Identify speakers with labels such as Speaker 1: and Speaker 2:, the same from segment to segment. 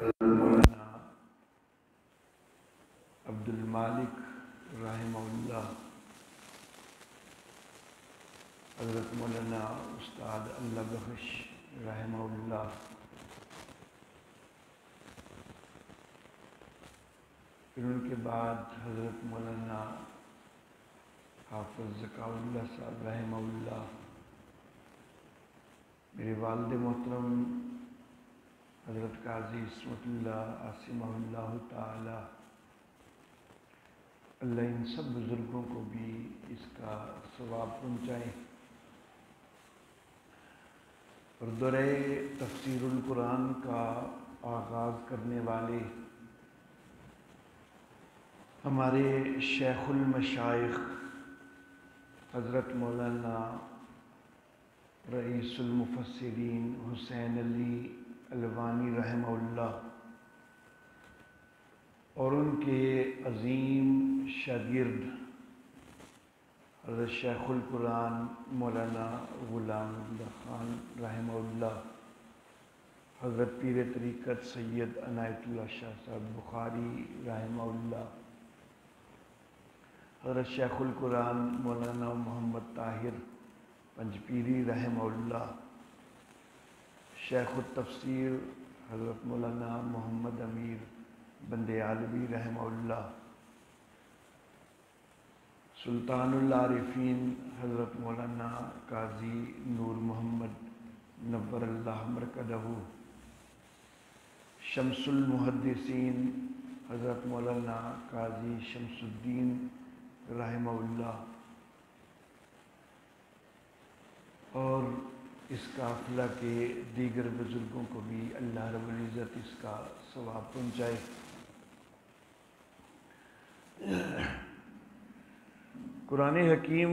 Speaker 1: مولانا عبد المالک رحمہ اللہ، حضرت مولانا استاد اللہ بخش رحمہ اللہ، پھر ان کے بعد حضرت مولانا حافظ ذکاء اللہ صاحب رحمہ اللہ، میرے والد محترم حضرت قاضی عصمت اللہ عاصمہ اللہ تعالی، اللہ ان سب بزرگوں کو بھی اس کا ثواب پہنچائے۔ اور دورہ تفسیر القرآن کا آغاز کرنے والے ہمارے شیخ المشائخ حضرت مولانا رئیس المفسرین حسین علی الوانی رحمہ اللہ اور ان کے عظیم شاگرد حضرت شیخ القرآن مولانا غلام اللہ خان رحمہ اللہ، حضرت پیر طریقت سید عنایت اللہ شاہ صاحب بخاری رحمہ اللہ، حضرت شیخ القرآن مولانا محمد طاہر پنجپیری رحمہ اللہ، شیخ التفسیر حضرت مولانا محمد امیر بندے عالوی رحمہ اللہ، سلطان العارفین حضرت مولانا قاضی نور محمد نور اللہ مرکزہ، شمس المحدثین حضرت مولانا قاضی شمس الدین رحمہ اللہ، اور اس قافلہ کے دیگر بزرگوں کو بھی اللہ رب العزت اس کا ثواب پہنچائے۔ قرآن حکیم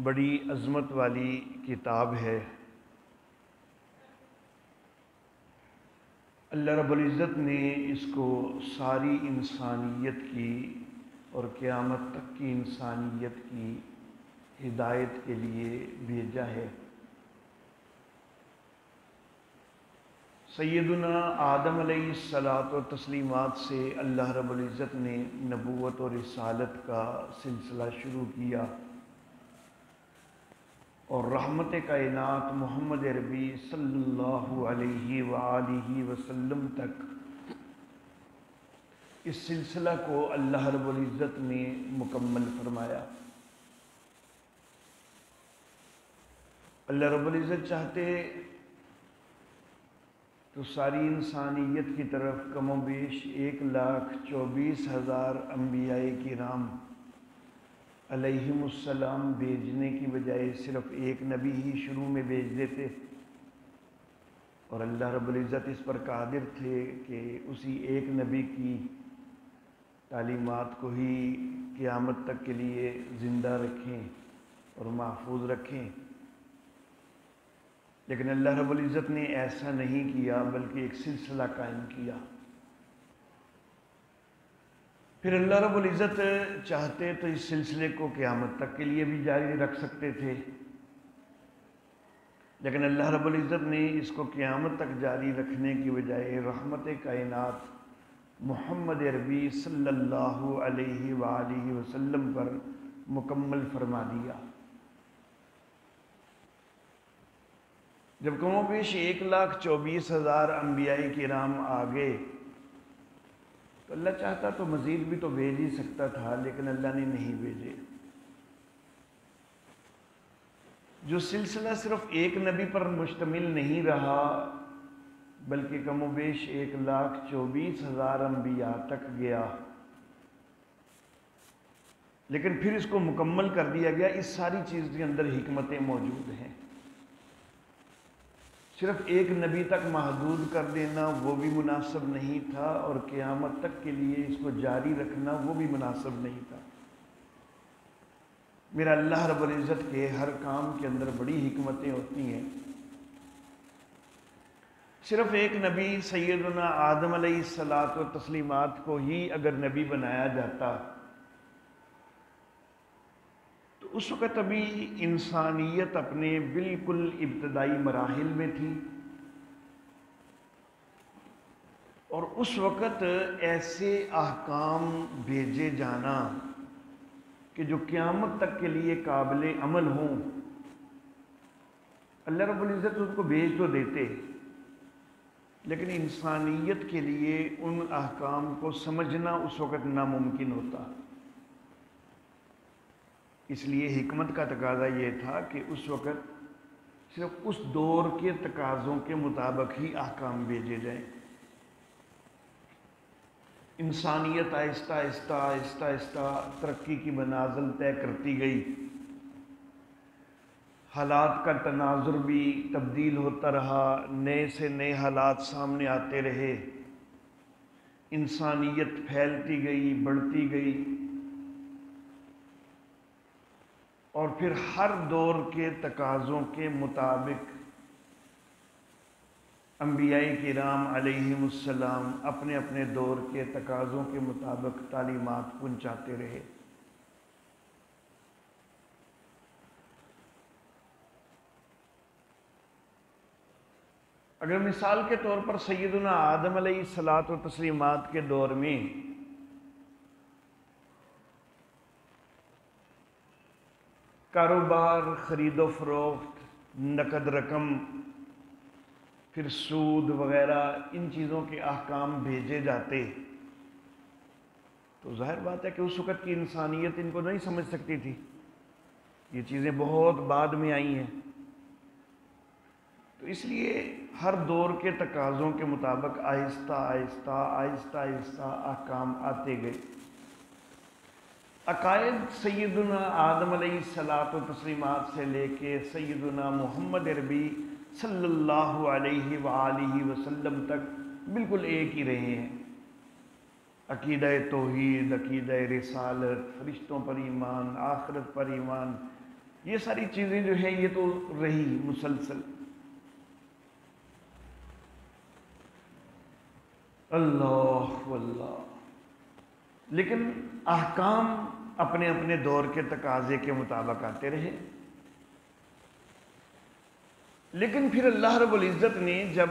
Speaker 1: بڑی عظمت والی کتاب ہے۔ اللہ رب العزت نے اس کو ساری انسانیت کی اور قیامت تک کی انسانیت کی ہدایت کے لیے بھیجا ہے۔ سیدنا آدم علیہ الصلاۃ و تسلیمات سے اللہ رب العزت نے نبوت اور رسالت کا سلسلہ شروع کیا، اور رحمت کائنات محمد عربی صلی اللہ علیہ وآلہ وسلم تک اس سلسلہ کو اللہ رب العزت نے مکمل فرمایا۔ اللہ رب العزت چاہتے تو ساری انسانیت کی طرف کم و بیش 1,24,000 انبیاء کرام علیہم السلام بھیجنے کی بجائے صرف ایک نبی ہی شروع میں بھیج دیتے، اور اللہ رب العزت اس پر قادر تھے کہ اسی ایک نبی کی تعلیمات کو ہی قیامت تک کے لیے زندہ رکھیں اور محفوظ رکھیں، لیکن اللہ رب العزت نے ایسا نہیں کیا، بلکہ ایک سلسلہ قائم کیا۔ پھر اللہ رب العزت چاہتے تو اس سلسلے کو قیامت تک کے لیے بھی جاری رکھ سکتے تھے، لیکن اللہ رب العزت نے اس کو قیامت تک جاری رکھنے کی بجائے رحمت کائنات محمد عربی صلی اللہ علیہ وآلہ وسلم پر مکمل فرما دیا۔ جب کم و بیش 1,24,000 انبیاء کرام آ گئے تو اللہ چاہتا تو مزید بھی تو بھیج ہی سکتا تھا، لیکن اللہ نے نہیں بھیجے۔ جو سلسلہ صرف ایک نبی پر مشتمل نہیں رہا، بلکہ کم و بیش 1,24,000 انبیاء تک گیا، لیکن پھر اس کو مکمل کر دیا گیا۔ اس ساری چیز کے اندر حکمتیں موجود ہیں۔ صرف ایک نبی تک محدود کر دینا وہ بھی مناسب نہیں تھا، اور قیامت تک کے لیے اس کو جاری رکھنا وہ بھی مناسب نہیں تھا۔ میرا اللہ رب العزت کے ہر کام کے اندر بڑی حکمتیں ہوتی ہیں۔ صرف ایک نبی سیدنا آدم علیہ الصلاۃ و تسلیمات کو ہی اگر نبی بنایا جاتا تو اس وقت ابھی انسانیت اپنے بالکل ابتدائی مراحل میں تھی، اور اس وقت ایسے احکام بھیجے جانا کہ جو قیامت تک کے لیے قابل عمل ہوں، اللہ رب العزت ان کو بھیج تو دیتے، لیکن انسانیت کے لیے ان احکام کو سمجھنا اس وقت ناممکن ہوتا۔ اس لیے حکمت کا تقاضا یہ تھا کہ اس وقت صرف اس دور کے تقاضوں کے مطابق ہی احکام بھیجے جائیں۔ انسانیت آہستہ آہستہ آہستہ آہستہ ترقی کی منازل طے کرتی گئی، حالات کا تناظر بھی تبدیل ہوتا رہا، نئے سے نئے حالات سامنے آتے رہے، انسانیت پھیلتی گئی، بڑھتی گئی، اور پھر ہر دور کے تقاضوں کے مطابق انبیاء کرام علیہم السلام اپنے اپنے دور کے تقاضوں کے مطابق تعلیمات پہنچاتے رہے۔ اگر مثال کے طور پر سیدنا آدم علیہ الصلاۃ والتسلیمات کے دور میں کاروبار، خرید و فروخت، نقد رقم، پھر سود وغیرہ ان چیزوں کے احکام بھیجے جاتے تو ظاہر بات ہے کہ اس وقت کی انسانیت ان کو نہیں سمجھ سکتی تھی، یہ چیزیں بہت بعد میں آئی ہیں۔ تو اس لیے ہر دور کے تقاضوں کے مطابق آہستہ آہستہ آہستہ آہستہ احکام آتے گئے۔ عقائد سیدنا آدم علیہ الصلاۃ والتسلیمات سے لے کے سیدنا محمد عربی صلی اللہ علیہ وآلہ وسلم تک بالکل ایک ہی رہے ہیں۔ عقیدہ توحید، عقیدہ رسالت، فرشتوں پر ایمان، آخرت پر ایمان، یہ ساری چیزیں جو ہیں یہ تو رہی مسلسل۔ اللہ واللہ، لیکن احکام اپنے اپنے دور کے تقاضے کے مطابق آتے رہے۔ لیکن پھر اللہ رب العزت نے جب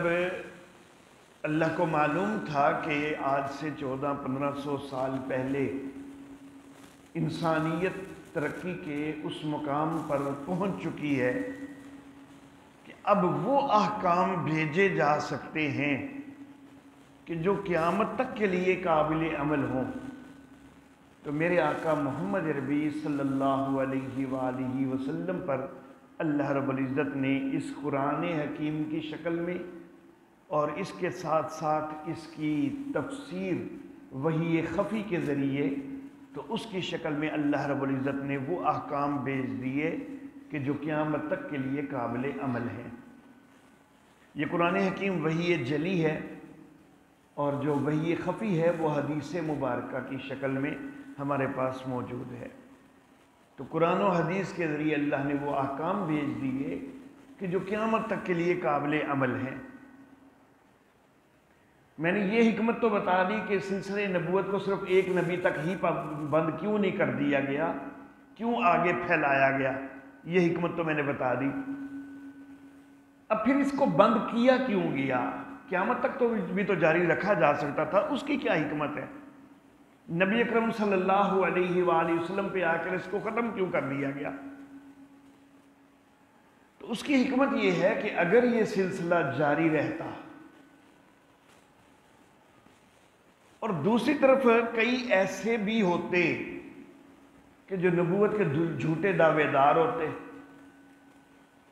Speaker 1: اللہ کو معلوم تھا کہ آج سے 1400-1500 سال پہلے انسانیت ترقی کے اس مقام پر پہنچ چکی ہے کہ اب وہ احکام بھیجے جا سکتے ہیں کہ جو قیامت تک کے لیے قابل عمل ہوں، تو میرے آقا محمد عربی صلی اللہ علیہ وآلہ وسلم پر اللہ رب العزت نے اس قرآن حکیم کی شکل میں اور اس کے ساتھ ساتھ اس کی تفسیر وحی خفی کے ذریعے، تو اس کی شکل میں اللہ رب العزت نے وہ احکام بھیج دیے کہ جو قیامت تک کے لیے قابل عمل ہیں۔ یہ قرآن حکیم وحی جلی ہے، اور جو وحی خفی ہے وہ حدیث مبارکہ کی شکل میں ہمارے پاس موجود ہے۔ تو قرآن و حدیث کے ذریعے اللہ نے وہ احکام بھیج دیے کہ جو قیامت تک کے لیے قابل عمل ہیں۔ میں نے یہ حکمت تو بتا دی کہ سلسلہ نبوت کو صرف ایک نبی تک ہی بند کیوں نہیں کر دیا گیا، کیوں آگے پھیلایا گیا، یہ حکمت تو میں نے بتا دی۔ اب پھر اس کو بند کیا کیوں گیا؟ قیامت تک تو بھی تو جاری رکھا جا سکتا تھا، اس کی کیا حکمت ہے؟ نبی اکرم صلی اللہ علیہ وآلہ وسلم پہ آ کر اس کو ختم کیوں کر دیا گیا؟ تو اس کی حکمت یہ ہے کہ اگر یہ سلسلہ جاری رہتا اور دوسری طرف کئی ایسے بھی ہوتے کہ جو نبوت کے جھوٹے دعوے دار ہوتے،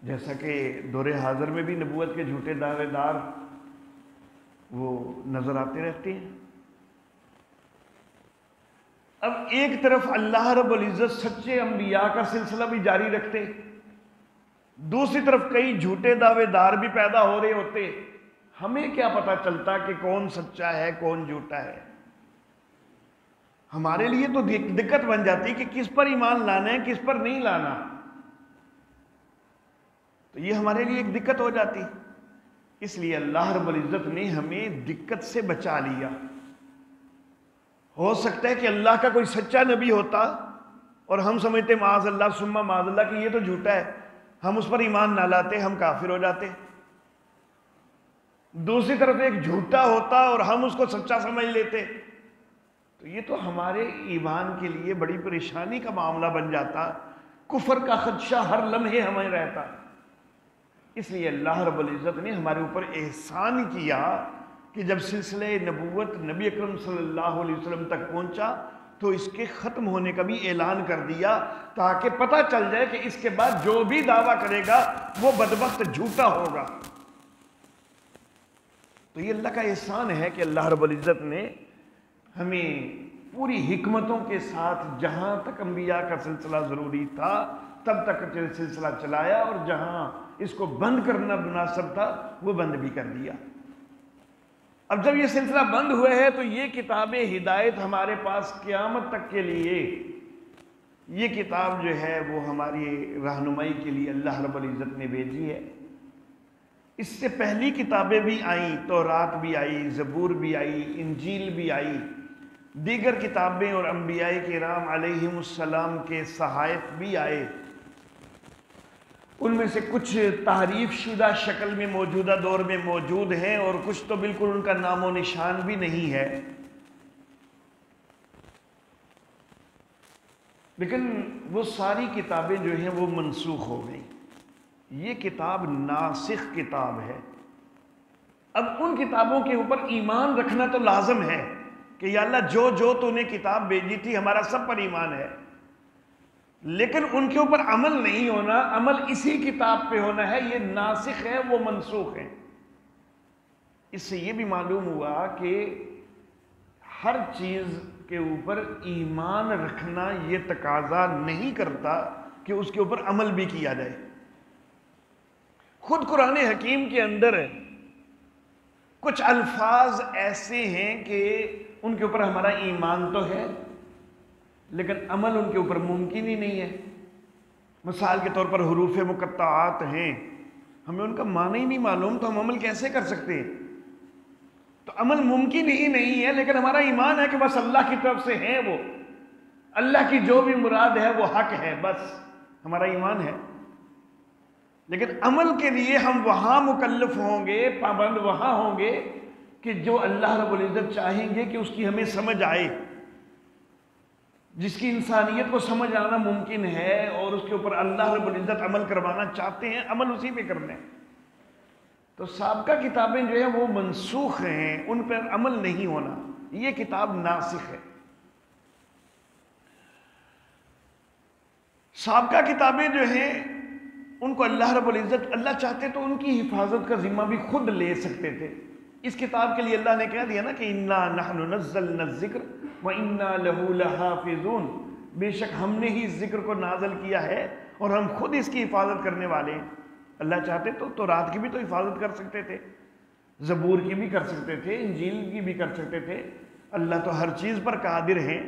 Speaker 1: جیسا کہ دور حاضر میں بھی نبوت کے جھوٹے دعوے دار وہ نظر آتے رہتے ہیں۔ اب ایک طرف اللہ رب العزت سچے انبیاء کا سلسلہ بھی جاری رکھتے، دوسری طرف کئی جھوٹے دعوے دار بھی پیدا ہو رہے ہوتے، ہمیں کیا پتا چلتا کہ کون سچا ہے کون جھوٹا ہے؟ ہمارے لیے تو دقت بن جاتی کہ کس پر ایمان لانا ہے کس پر نہیں لانا، تو یہ ہمارے لیے ایک دقت ہو جاتی۔ اس لیے اللہ رب العزت نے ہمیں دقت سے بچا لیا۔ ہو سکتا ہے کہ اللہ کا کوئی سچا نبی ہوتا اور ہم سمجھتے معاذ اللہ ثم معاذ اللہ کہ یہ تو جھوٹا ہے، ہم اس پر ایمان نہ لاتے، ہم کافر ہو جاتے۔ دوسری طرف ایک جھوٹا ہوتا اور ہم اس کو سچا سمجھ لیتے، تو یہ تو ہمارے ایمان کے لیے بڑی پریشانی کا معاملہ بن جاتا، کفر کا خدشہ ہر لمحے ہمیں رہتا۔ اس لیے اللہ رب العزت نے ہمارے اوپر احسان کیا کہ جب سلسلہ نبوت نبی اکرم صلی اللہ علیہ وسلم تک پہنچا تو اس کے ختم ہونے کا بھی اعلان کر دیا، تاکہ پتہ چل جائے کہ اس کے بعد جو بھی دعویٰ کرے گا وہ بدبخت جھوٹا ہوگا۔ تو یہ اللہ کا احسان ہے کہ اللہ رب العزت نے ہمیں پوری حکمتوں کے ساتھ جہاں تک انبیاء کا سلسلہ ضروری تھا تب تک سلسلہ چلایا، اور جہاں اس کو بند کرنا مناسب تھا وہ بند بھی کر دیا۔ اب جب یہ سلسلہ بند ہوئے ہے تو یہ کتاب ہدایت ہمارے پاس قیامت تک کے لیے، یہ کتاب جو ہے وہ ہماری رہنمائی کے لیے اللہ رب العزت نے بھیجی ہے۔ اس سے پہلی کتابیں بھی آئیں، تورات بھی آئی، زبور بھی آئی، انجیل بھی آئی، دیگر کتابیں اور انبیاء کرام علیہم السلام کے صحائف بھی آئے۔ ان میں سے کچھ تحریف شدہ شکل میں موجودہ دور میں موجود ہیں، اور کچھ تو بالکل ان کا نام و نشان بھی نہیں ہے، لیکن وہ ساری کتابیں جو ہیں وہ منسوخ ہو گئیں۔ یہ کتاب ناسخ کتاب ہے۔ اب ان کتابوں کے اوپر ایمان رکھنا تو لازم ہے کہ یا اللہ جو تو نے کتاب بھیجی تھی ہمارا سب پر ایمان ہے، لیکن ان کے اوپر عمل نہیں ہونا، عمل اسی کتاب پہ ہونا ہے۔ یہ ناسخ ہے، وہ منسوخ ہے۔ اس سے یہ بھی معلوم ہوا کہ ہر چیز کے اوپر ایمان رکھنا یہ تقاضا نہیں کرتا کہ اس کے اوپر عمل بھی کیا جائے۔ خود قرآن حکیم کے اندر کچھ الفاظ ایسے ہیں کہ ان کے اوپر ہمارا ایمان تو ہے لیکن عمل ان کے اوپر ممکن ہی نہیں ہے۔ مثال کے طور پر حروف مقطعات ہیں، ہمیں ان کا معنی ہی نہیں معلوم تو ہم عمل کیسے کر سکتے ہیں؟ تو عمل ممکن ہی نہیں ہے، لیکن ہمارا ایمان ہے کہ بس اللہ کی طرف سے ہے، وہ اللہ کی جو بھی مراد ہے وہ حق ہے، بس ہمارا ایمان ہے۔ لیکن عمل کے لیے ہم وہاں مکلف ہوں گے، پابند وہاں ہوں گے کہ جو اللہ رب العزت چاہیں گے کہ اس کی ہمیں سمجھ آئے، جس کی انسانیت کو سمجھ آنا ممکن ہے اور اس کے اوپر اللہ رب العزت عمل کروانا چاہتے ہیں، عمل اسی پہ کرنا ہے۔ تو سابقہ کتابیں جو ہیں وہ منسوخ ہیں، ان پر عمل نہیں ہونا، یہ کتاب ناسخ ہے۔ سابقہ کتابیں جو ہیں ان کو اللہ رب العزت اللہ چاہتے تو ان کی حفاظت کا ذمہ بھی خود لے سکتے تھے۔ اس کتاب کے لیے اللہ نے کہہ دیا نا کہ اِنَّا نَحْنُ نَزَّلْنَا الذِّكْرَ وَإِنَّا لَهُ لَحَافِظُونَ، بے شک ہم نے ہی اس ذکر کو نازل کیا ہے اور ہم خود اس کی حفاظت کرنے والے ہیں۔ اللہ چاہتے تو تورات کی بھی تو حفاظت کر سکتے تھے، زبور کی بھی کر سکتے تھے، انجیل کی بھی کر سکتے تھے، اللہ تو ہر چیز پر قادر ہیں،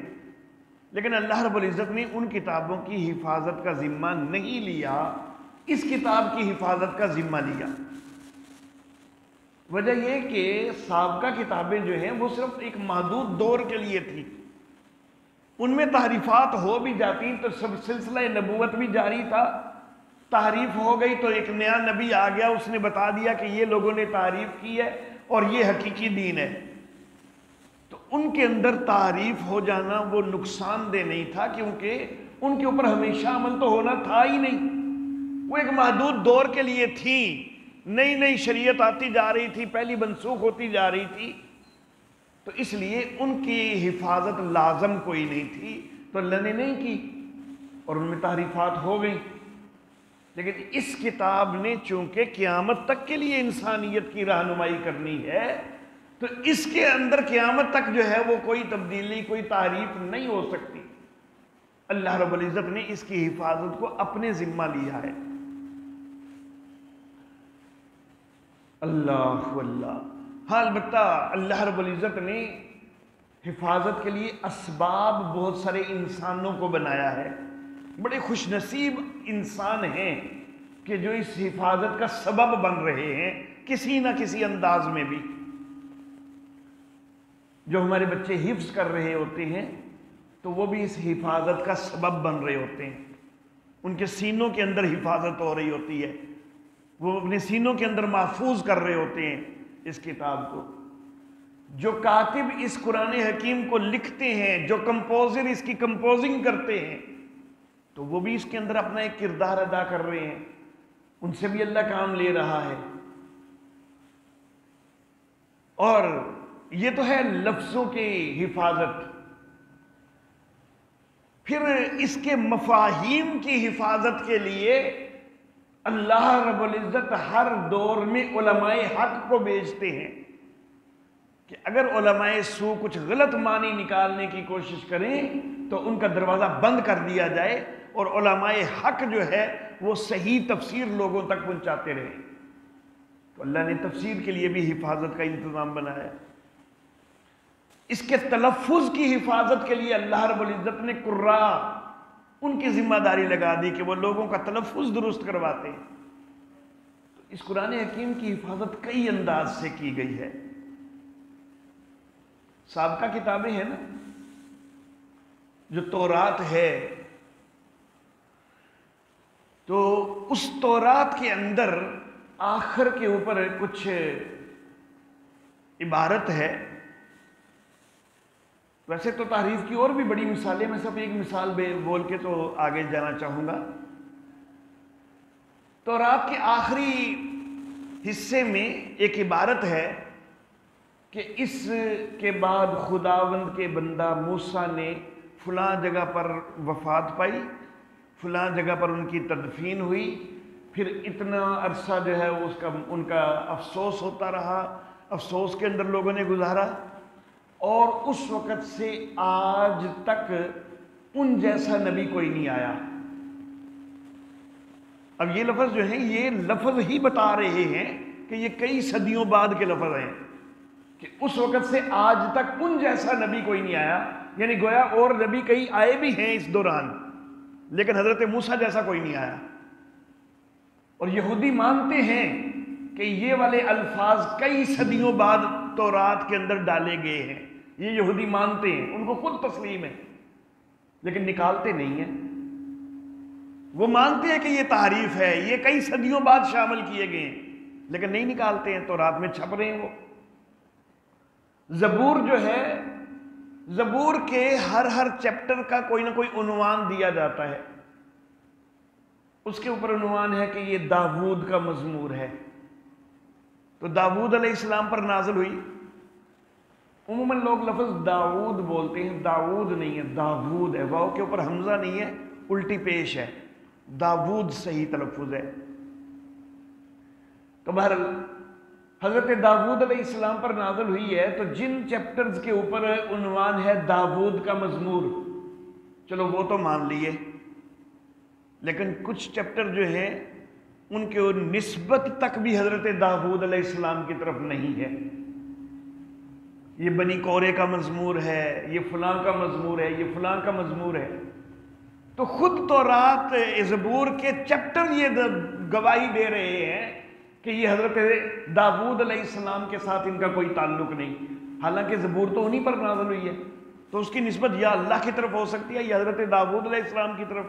Speaker 1: لیکن اللہ رب العزت نے ان کتابوں کی حفاظت کا ذمہ نہیں لیا، اس کتاب کی حفاظت کا ذمہ لیا۔ وجہ یہ کہ سابقہ کتابیں جو ہیں وہ صرف ایک محدود دور کے لیے تھی، ان میں تحریفات ہو بھی جاتی تو سب سلسلہ نبوت بھی جاری تھا، تحریف ہو گئی تو ایک نیا نبی آ گیا، اس نے بتا دیا کہ یہ لوگوں نے تعریف کی ہے اور یہ حقیقی دین ہے، تو ان کے اندر تعریف ہو جانا وہ نقصان دہ نہیں تھا، کیونکہ ان کے اوپر ہمیشہ عمل تو ہونا تھا ہی نہیں، وہ ایک محدود دور کے لیے تھی، نئی نئی شریعت آتی جا رہی تھی، پہلی منسوخ ہوتی جا رہی تھی، تو اس لیے ان کی حفاظت لازم کوئی نہیں تھی، تو اللہ نے نہیں کی اور ان میں تحریفات ہو گئی۔ لیکن اس کتاب نے چونکہ قیامت تک کے لیے انسانیت کی رہنمائی کرنی ہے، تو اس کے اندر قیامت تک جو ہے وہ کوئی تبدیلی، کوئی تعریف نہیں ہو سکتی۔ اللہ رب العزت نے اس کی حفاظت کو اپنے ذمہ لیا ہے۔ اللہ اللہ، ہاں البتہ اللہ رب العزت نے حفاظت کے لیے اسباب بہت سارے انسانوں کو بنایا ہے، بڑے خوش نصیب انسان ہیں کہ جو اس حفاظت کا سبب بن رہے ہیں کسی نہ کسی انداز میں بھی۔ جو ہمارے بچے حفظ کر رہے ہوتے ہیں تو وہ بھی اس حفاظت کا سبب بن رہے ہوتے ہیں، ان کے سینوں کے اندر حفاظت ہو رہی ہوتی ہے، وہ اپنے سینوں کے اندر محفوظ کر رہے ہوتے ہیں، اس کتاب کو، جو کاتب اس قرآن حکیم کو لکھتے ہیں، جو کمپوزر اس کی کمپوزنگ کرتے ہیں، تو وہ بھی اس کے اندر اپنا ایک کردار ادا کر رہے ہیں، ان سے بھی اللہ کام لے رہا ہے۔ اور یہ تو ہے لفظوں کی حفاظت، پھر اس کے مفاہیم کی حفاظت کے لیے اللہ رب العزت ہر دور میں علماء حق کو بھیجتے ہیں کہ اگر علماء سو کچھ غلط معنی نکالنے کی کوشش کریں تو ان کا دروازہ بند کر دیا جائے، اور علماء حق جو ہے وہ صحیح تفسیر لوگوں تک پہنچاتے رہیں۔ تو اللہ نے تفسیر کے لیے بھی حفاظت کا انتظام بنایا۔ اس کے تلفظ کی حفاظت کے لیے اللہ رب العزت نے قراء، ان کی ذمہ داری لگا دی کہ وہ لوگوں کا تلفظ درست کرواتے ہیں۔ تو اس قرآن حکیم کی حفاظت کئی انداز سے کی گئی ہے۔ سابقہ کتابیں ہیں نا، جو تورات ہے، تو اس تورات کے اندر آخر کے اوپر کچھ عبارت ہے۔ ویسے تو تحریف کی اور بھی بڑی مثالیں، میں صرف ایک مثال بول کے تو آگے جانا چاہوں گا۔ تورات کے آخری حصے میں ایک عبارت ہے کہ اس کے بعد خداوند کے بندہ موسیٰ نے فلاں جگہ پر وفات پائی، فلاں جگہ پر ان کی تدفین ہوئی، پھر اتنا عرصہ جو ہے ان کا افسوس ہوتا رہا، افسوس کے اندر لوگوں نے گزارا، اور اس وقت سے آج تک ان جیسا نبی کوئی نہیں آیا۔ اب یہ لفظ جو ہیں، یہ لفظ ہی بتا رہے ہیں کہ یہ کئی صدیوں بعد کے لفظ ہیں کہ اس وقت سے آج تک ان جیسا نبی کوئی نہیں آیا، یعنی گویا اور نبی کئی آئے بھی ہیں اس دوران، لیکن حضرت موسیٰ جیسا کوئی نہیں آیا۔ اور یہودی مانتے ہیں کہ یہ والے الفاظ کئی صدیوں بعد تورات کے اندر ڈالے گئے ہیں، یہ یہودی مانتے ہیں، ان کو خود تسلیم ہے، لیکن نکالتے نہیں ہیں۔ وہ مانتے ہیں کہ یہ تحریف ہے، یہ کئی صدیوں بعد شامل کیے گئے ہیں، لیکن نہیں نکالتے ہیں، تورات میں چھپ رہے ہیں وہ۔ زبور جو ہے، زبور کے ہر چیپٹر کا کوئی نہ کوئی عنوان دیا جاتا ہے۔ اس کے اوپر عنوان ہے کہ یہ داود کا مزمور ہے، تو داود علیہ السلام پر نازل ہوئی۔ عموماً لوگ لفظ داود بولتے ہیں، داود نہیں ہے، داود ہے، واو کے اوپر حمزہ نہیں ہے، الٹی پیش ہے، داود صحیح تلفظ ہے۔ تو بہرحال حضرت داود علیہ السلام پر نازل ہوئی ہے، تو جن چیپٹرز کے اوپر عنوان ہے داود کا مزمور، چلو وہ تو مان لیے، لیکن کچھ چیپٹر جو ہیں ان کے نسبت تک بھی حضرت داود علیہ السلام کی طرف نہیں ہے۔ یہ بنی کورے کا مزمور ہے، یہ فلاں کا مزمور ہے، یہ فلاں کا مزمور ہے۔ تو خود تورات زبور کے چیپٹر یہ گواہی دے رہے ہیں کہ یہ حضرت داود علیہ السلام کے ساتھ ان کا کوئی تعلق نہیں، حالانکہ زبور تو انہی پر نازل ہوئی ہے، تو اس کی نسبت یا اللہ کی طرف ہو سکتی ہے یا حضرت داود علیہ السلام کی طرف،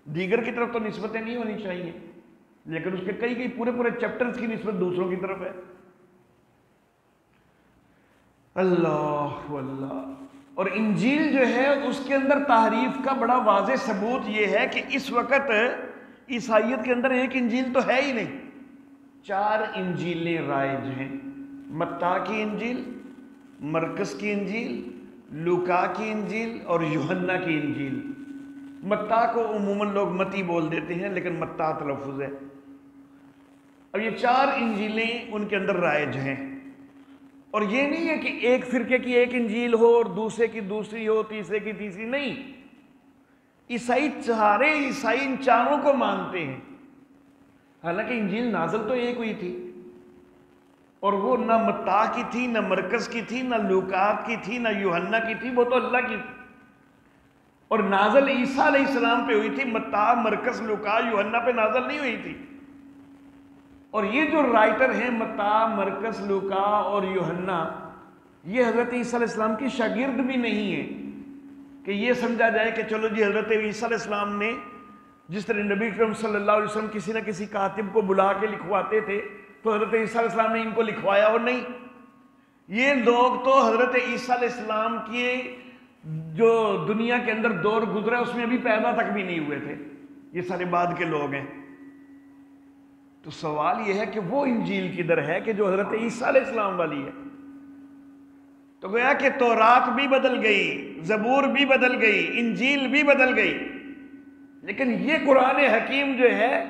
Speaker 1: دیگر کی طرف تو نسبتیں نہیں ہونی چاہیے، لیکن اس کے کئی پورے چیپٹرز کی نسبت دوسروں کی طرف ہے۔ اللہ اللہ۔ اور انجیل جو ہے اس کے اندر تحریف کا بڑا واضح ثبوت یہ ہے کہ اس وقت عیسائیت کے اندر ایک انجیل تو ہے ہی نہیں، 4 انجیلیں رائج ہیں۔ متی کی انجیل، مرکز کی انجیل، لوکا کی انجیل اور یوحنا کی انجیل۔ متی کو عموماً لوگ متی بول دیتے ہیں، لیکن متی تلفظ ہے۔ اب یہ 4 انجیلیں ان کے اندر رائج ہیں، اور یہ نہیں ہے کہ ایک فرقے کی ایک انجیل ہو اور دوسرے کی دوسری ہو، تیسرے کی تیسری، نہیں۔ سارے عیسائی ان 4 کو مانتے ہیں، حالانکہ انجیل نازل تو ایک ہوئی تھی، اور وہ نہ متی کی تھی، نہ مرکز کی تھی، نہ لوکا کی تھی، نہ یوحنا کی تھی، وہ تو اللہ کی تھی، اور نازل عیسیٰ علیہ السلام پہ ہوئی تھی، متی، مرکز، لوکا، یوحنا پہ نازل نہیں ہوئی تھی۔ اور یہ جو رائٹر ہیں متی، مرکز، لوکا اور یوحنا، یہ حضرت عیسیٰ علیہ السلام کی شاگرد بھی نہیں ہیں کہ یہ سمجھا جائے کہ چلو جی حضرت عیسیٰ علیہ السلام نے جس طرح نبی اکرم صلی اللہ علیہ وسلم کسی نہ کسی کاتب کو بلا کے لکھواتے تھے، تو حضرت عیسیٰ علیہ السلام نے ان کو لکھوایا اور نہیں، یہ لوگ تو حضرت عیسیٰ علیہ السلام کی جو دنیا کے اندر دور گزرا اس میں ابھی پیدا تک بھی نہیں ہوئے تھے، یہ سارے بعد کے لوگ ہیں۔ تو سوال یہ ہے کہ وہ انجیل کدھر ہے کہ جو حضرت عیسیٰ علیہ السلام والی ہے؟ تو گویا کہ تورات بھی بدل گئی، زبور بھی بدل گئی، انجیل بھی بدل گئی، لیکن یہ قرآن حکیم جو ہے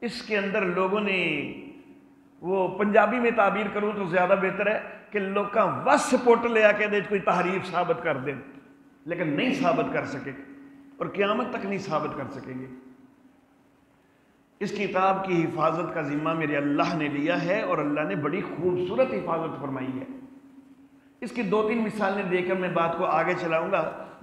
Speaker 1: اس کے اندر لوگوں نے، وہ پنجابی میں تعبیر کروں تو زیادہ بہتر ہے کہ لوگ کا وس پوٹ لیا کہ کوئی تحریف ثابت کر دیں، لیکن نہیں ثابت کر سکے اور قیامت تک نہیں ثابت کر سکیں گے۔ اس کتاب کی حفاظت کا ذمہ میرے اللہ نے لیا ہے اور اللہ نے بڑی خوبصورت حفاظت فرمائی ہے۔ اس کی 2-3 مثالیں دے کر میں بات کو آگے چلاؤں گا۔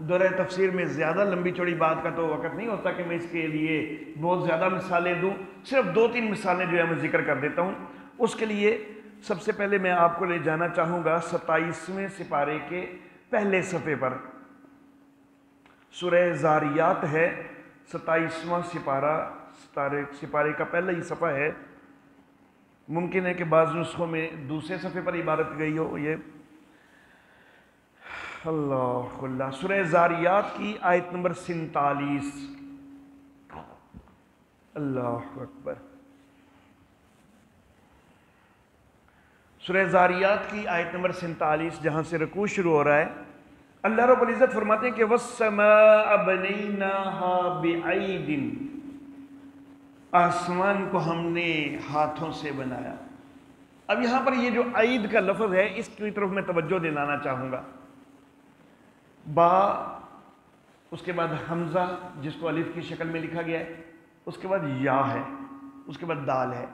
Speaker 1: دورہ تفسیر میں زیادہ لمبی چوڑی بات کا تو وقت نہیں ہوتا کہ میں اس کے لیے بہت زیادہ مثالیں دوں، صرف 2-3 مثالیں جو ہے میں ذکر کر دیتا ہوں۔ اس کے لیے سب سے پہلے میں آپ کو لے جانا چاہوں گا 27ویں سپارے کے پہلے صفحے پر۔ سورہ زاریات ہے، 27واں سپارے کا پہلا ہی صفحہ ہے۔ ممکن ہے کہ بعض نسخوں میں دوسرے صفحے پر عبارت گئی ہو۔ یہ اللہ سورہ زاریات کی آیت نمبر 47۔ اللہ اکبر۔ سورہ زاریات کی آیت نمبر 47 جہاں سے رکوع شروع ہو رہا ہے، اللہ رب العزت فرماتے ہیں کہ وَالسَّمَاءَ بَنَيْنَاهَا بِعَیْدٍ، آسمان کو ہم نے ہاتھوں سے بنایا۔ اب یہاں پر یہ جو عید کا لفظ ہے اس کی طرف میں توجہ دلانا چاہوں گا۔ با، اس کے بعد حمزہ جس کو الف کی شکل میں لکھا گیا ہے، اس کے بعد یا ہے، اس کے بعد دال ہے۔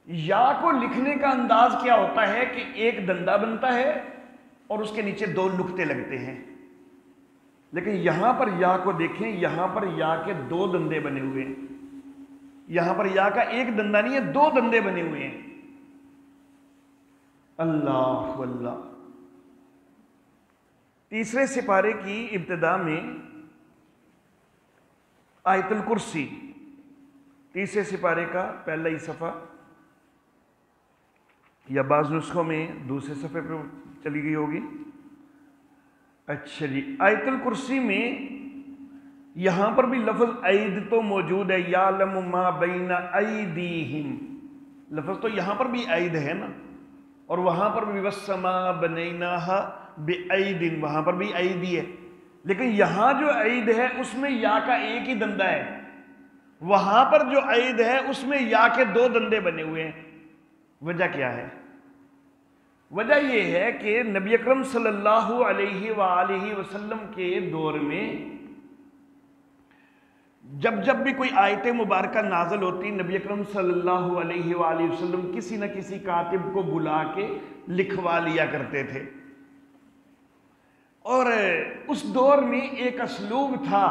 Speaker 1: یا کو لکھنے کا انداز کیا ہوتا ہے کہ ایک دندہ بنتا ہے اور اس کے نیچے 2 نقطے لگتے ہیں، لیکن یہاں پر یا کو دیکھیں، یہاں پر یا کے 2 دندے بنے ہوئے ہیں۔ یہاں پر یا کا ایک دندہ نہیں ہے، 2 دندے بنے ہوئے ہیں۔ اللہ اللہ۔ تیسرے سپارے کی ابتدا میں آیت الکرسی، تیسرے سپارے کا پہلا ہی صفحہ، یا بعض نسخوں میں دوسرے صفحے پہ چلی گئی ہوگی۔ اچھا جی، آیت الکرسی میں یہاں پر بھی لفظ عید تو موجود ہے، یعلم ما بین ایدیہم، لفظ تو یہاں پر بھی عید ہے نا، اور وہاں پر بھی والسماء بنیناہا بعید، وہاں پر بھی عید ہی ہے، لیکن یہاں جو عید ہے اس میں یا کا ایک ہی دندہ ہے، وہاں پر جو عید ہے اس میں یا کے 2 دندے بنے ہوئے ہیں۔ وجہ کیا ہے؟ وجہ یہ ہے کہ نبی اکرم صلی اللہ علیہ وآلہ وسلم کے دور میں جب بھی کوئی آیت مبارکہ نازل ہوتی، نبی اکرم صلی اللہ علیہ وآلہ وسلم کسی نہ کسی کاتب کو بلا کے لکھوا لیا کرتے تھے، اور اس دور میں ایک اسلوب تھا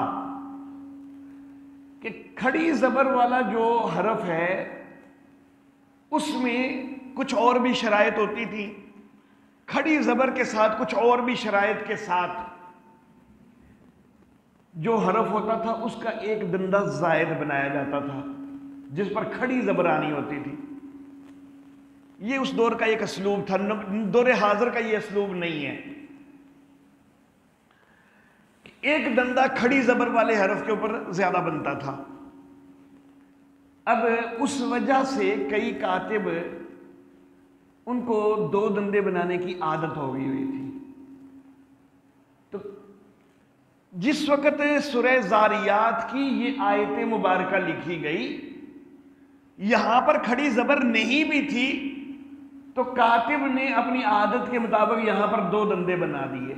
Speaker 1: کہ کھڑی زبر والا جو حرف ہے اس میں کچھ اور بھی شرائط ہوتی تھی، کھڑی زبر کے ساتھ کچھ اور بھی شرائط کے ساتھ جو حرف ہوتا تھا اس کا ایک دندہ زائد بنایا جاتا تھا جس پر کھڑی زبر آنی ہوتی تھی۔ یہ اس دور کا ایک اسلوب تھا، دور حاضر کا یہ اسلوب نہیں ہے۔ ایک دندہ کھڑی زبر والے حرف کے اوپر زیادہ بنتا تھا۔ اب اس وجہ سے کئی کاتب ان کو 2 دندے بنانے کی عادت ہو گئی ہوئی تھی۔ تو جس وقت سورہ زاریات کی یہ آیت مبارکہ لکھی گئی، یہاں پر کھڑی زبر نہیں بھی تھی، تو کاتب نے اپنی عادت کے مطابق یہاں پر 2 دندے بنا دیے،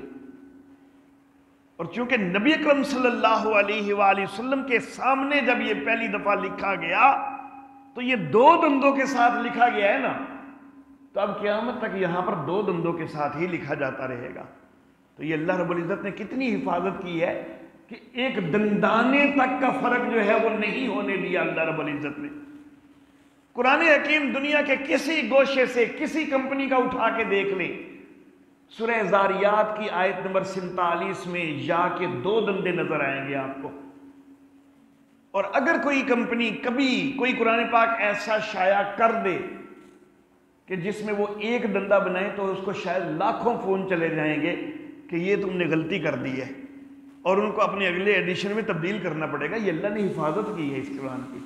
Speaker 1: اور چونکہ نبی اکرم صلی اللہ علیہ وآلہ وسلم کے سامنے جب یہ پہلی دفعہ لکھا گیا تو یہ 2 دندوں کے ساتھ لکھا گیا ہے نا، تو اب قیامت تک یہاں پر 2 دندوں کے ساتھ ہی لکھا جاتا رہے گا۔ تو یہ اللہ رب العزت نے کتنی حفاظت کی ہے کہ ایک دندانے تک کا فرق جو ہے وہ نہیں ہونے دیا اللہ رب العزت نے۔ قرآن حکیم دنیا کے کسی گوشے سے کسی کمپنی کا اٹھا کے دیکھ لیں، سورہ زاریات کی آیت نمبر 47 میں یا کے 2 دندے نظر آئیں گے آپ کو، اور اگر کوئی کمپنی کبھی کوئی قرآن پاک ایسا شائع کر دے کہ جس میں وہ ایک ڈنڈا بنائے تو اس کو شاید لاکھوں فون چلے جائیں گے کہ یہ تم نے غلطی کر دی ہے، اور ان کو اپنے اگلے ایڈیشن میں تبدیل کرنا پڑے گا۔ یہ اللہ نے حفاظت کی ہے اس قرآن کی۔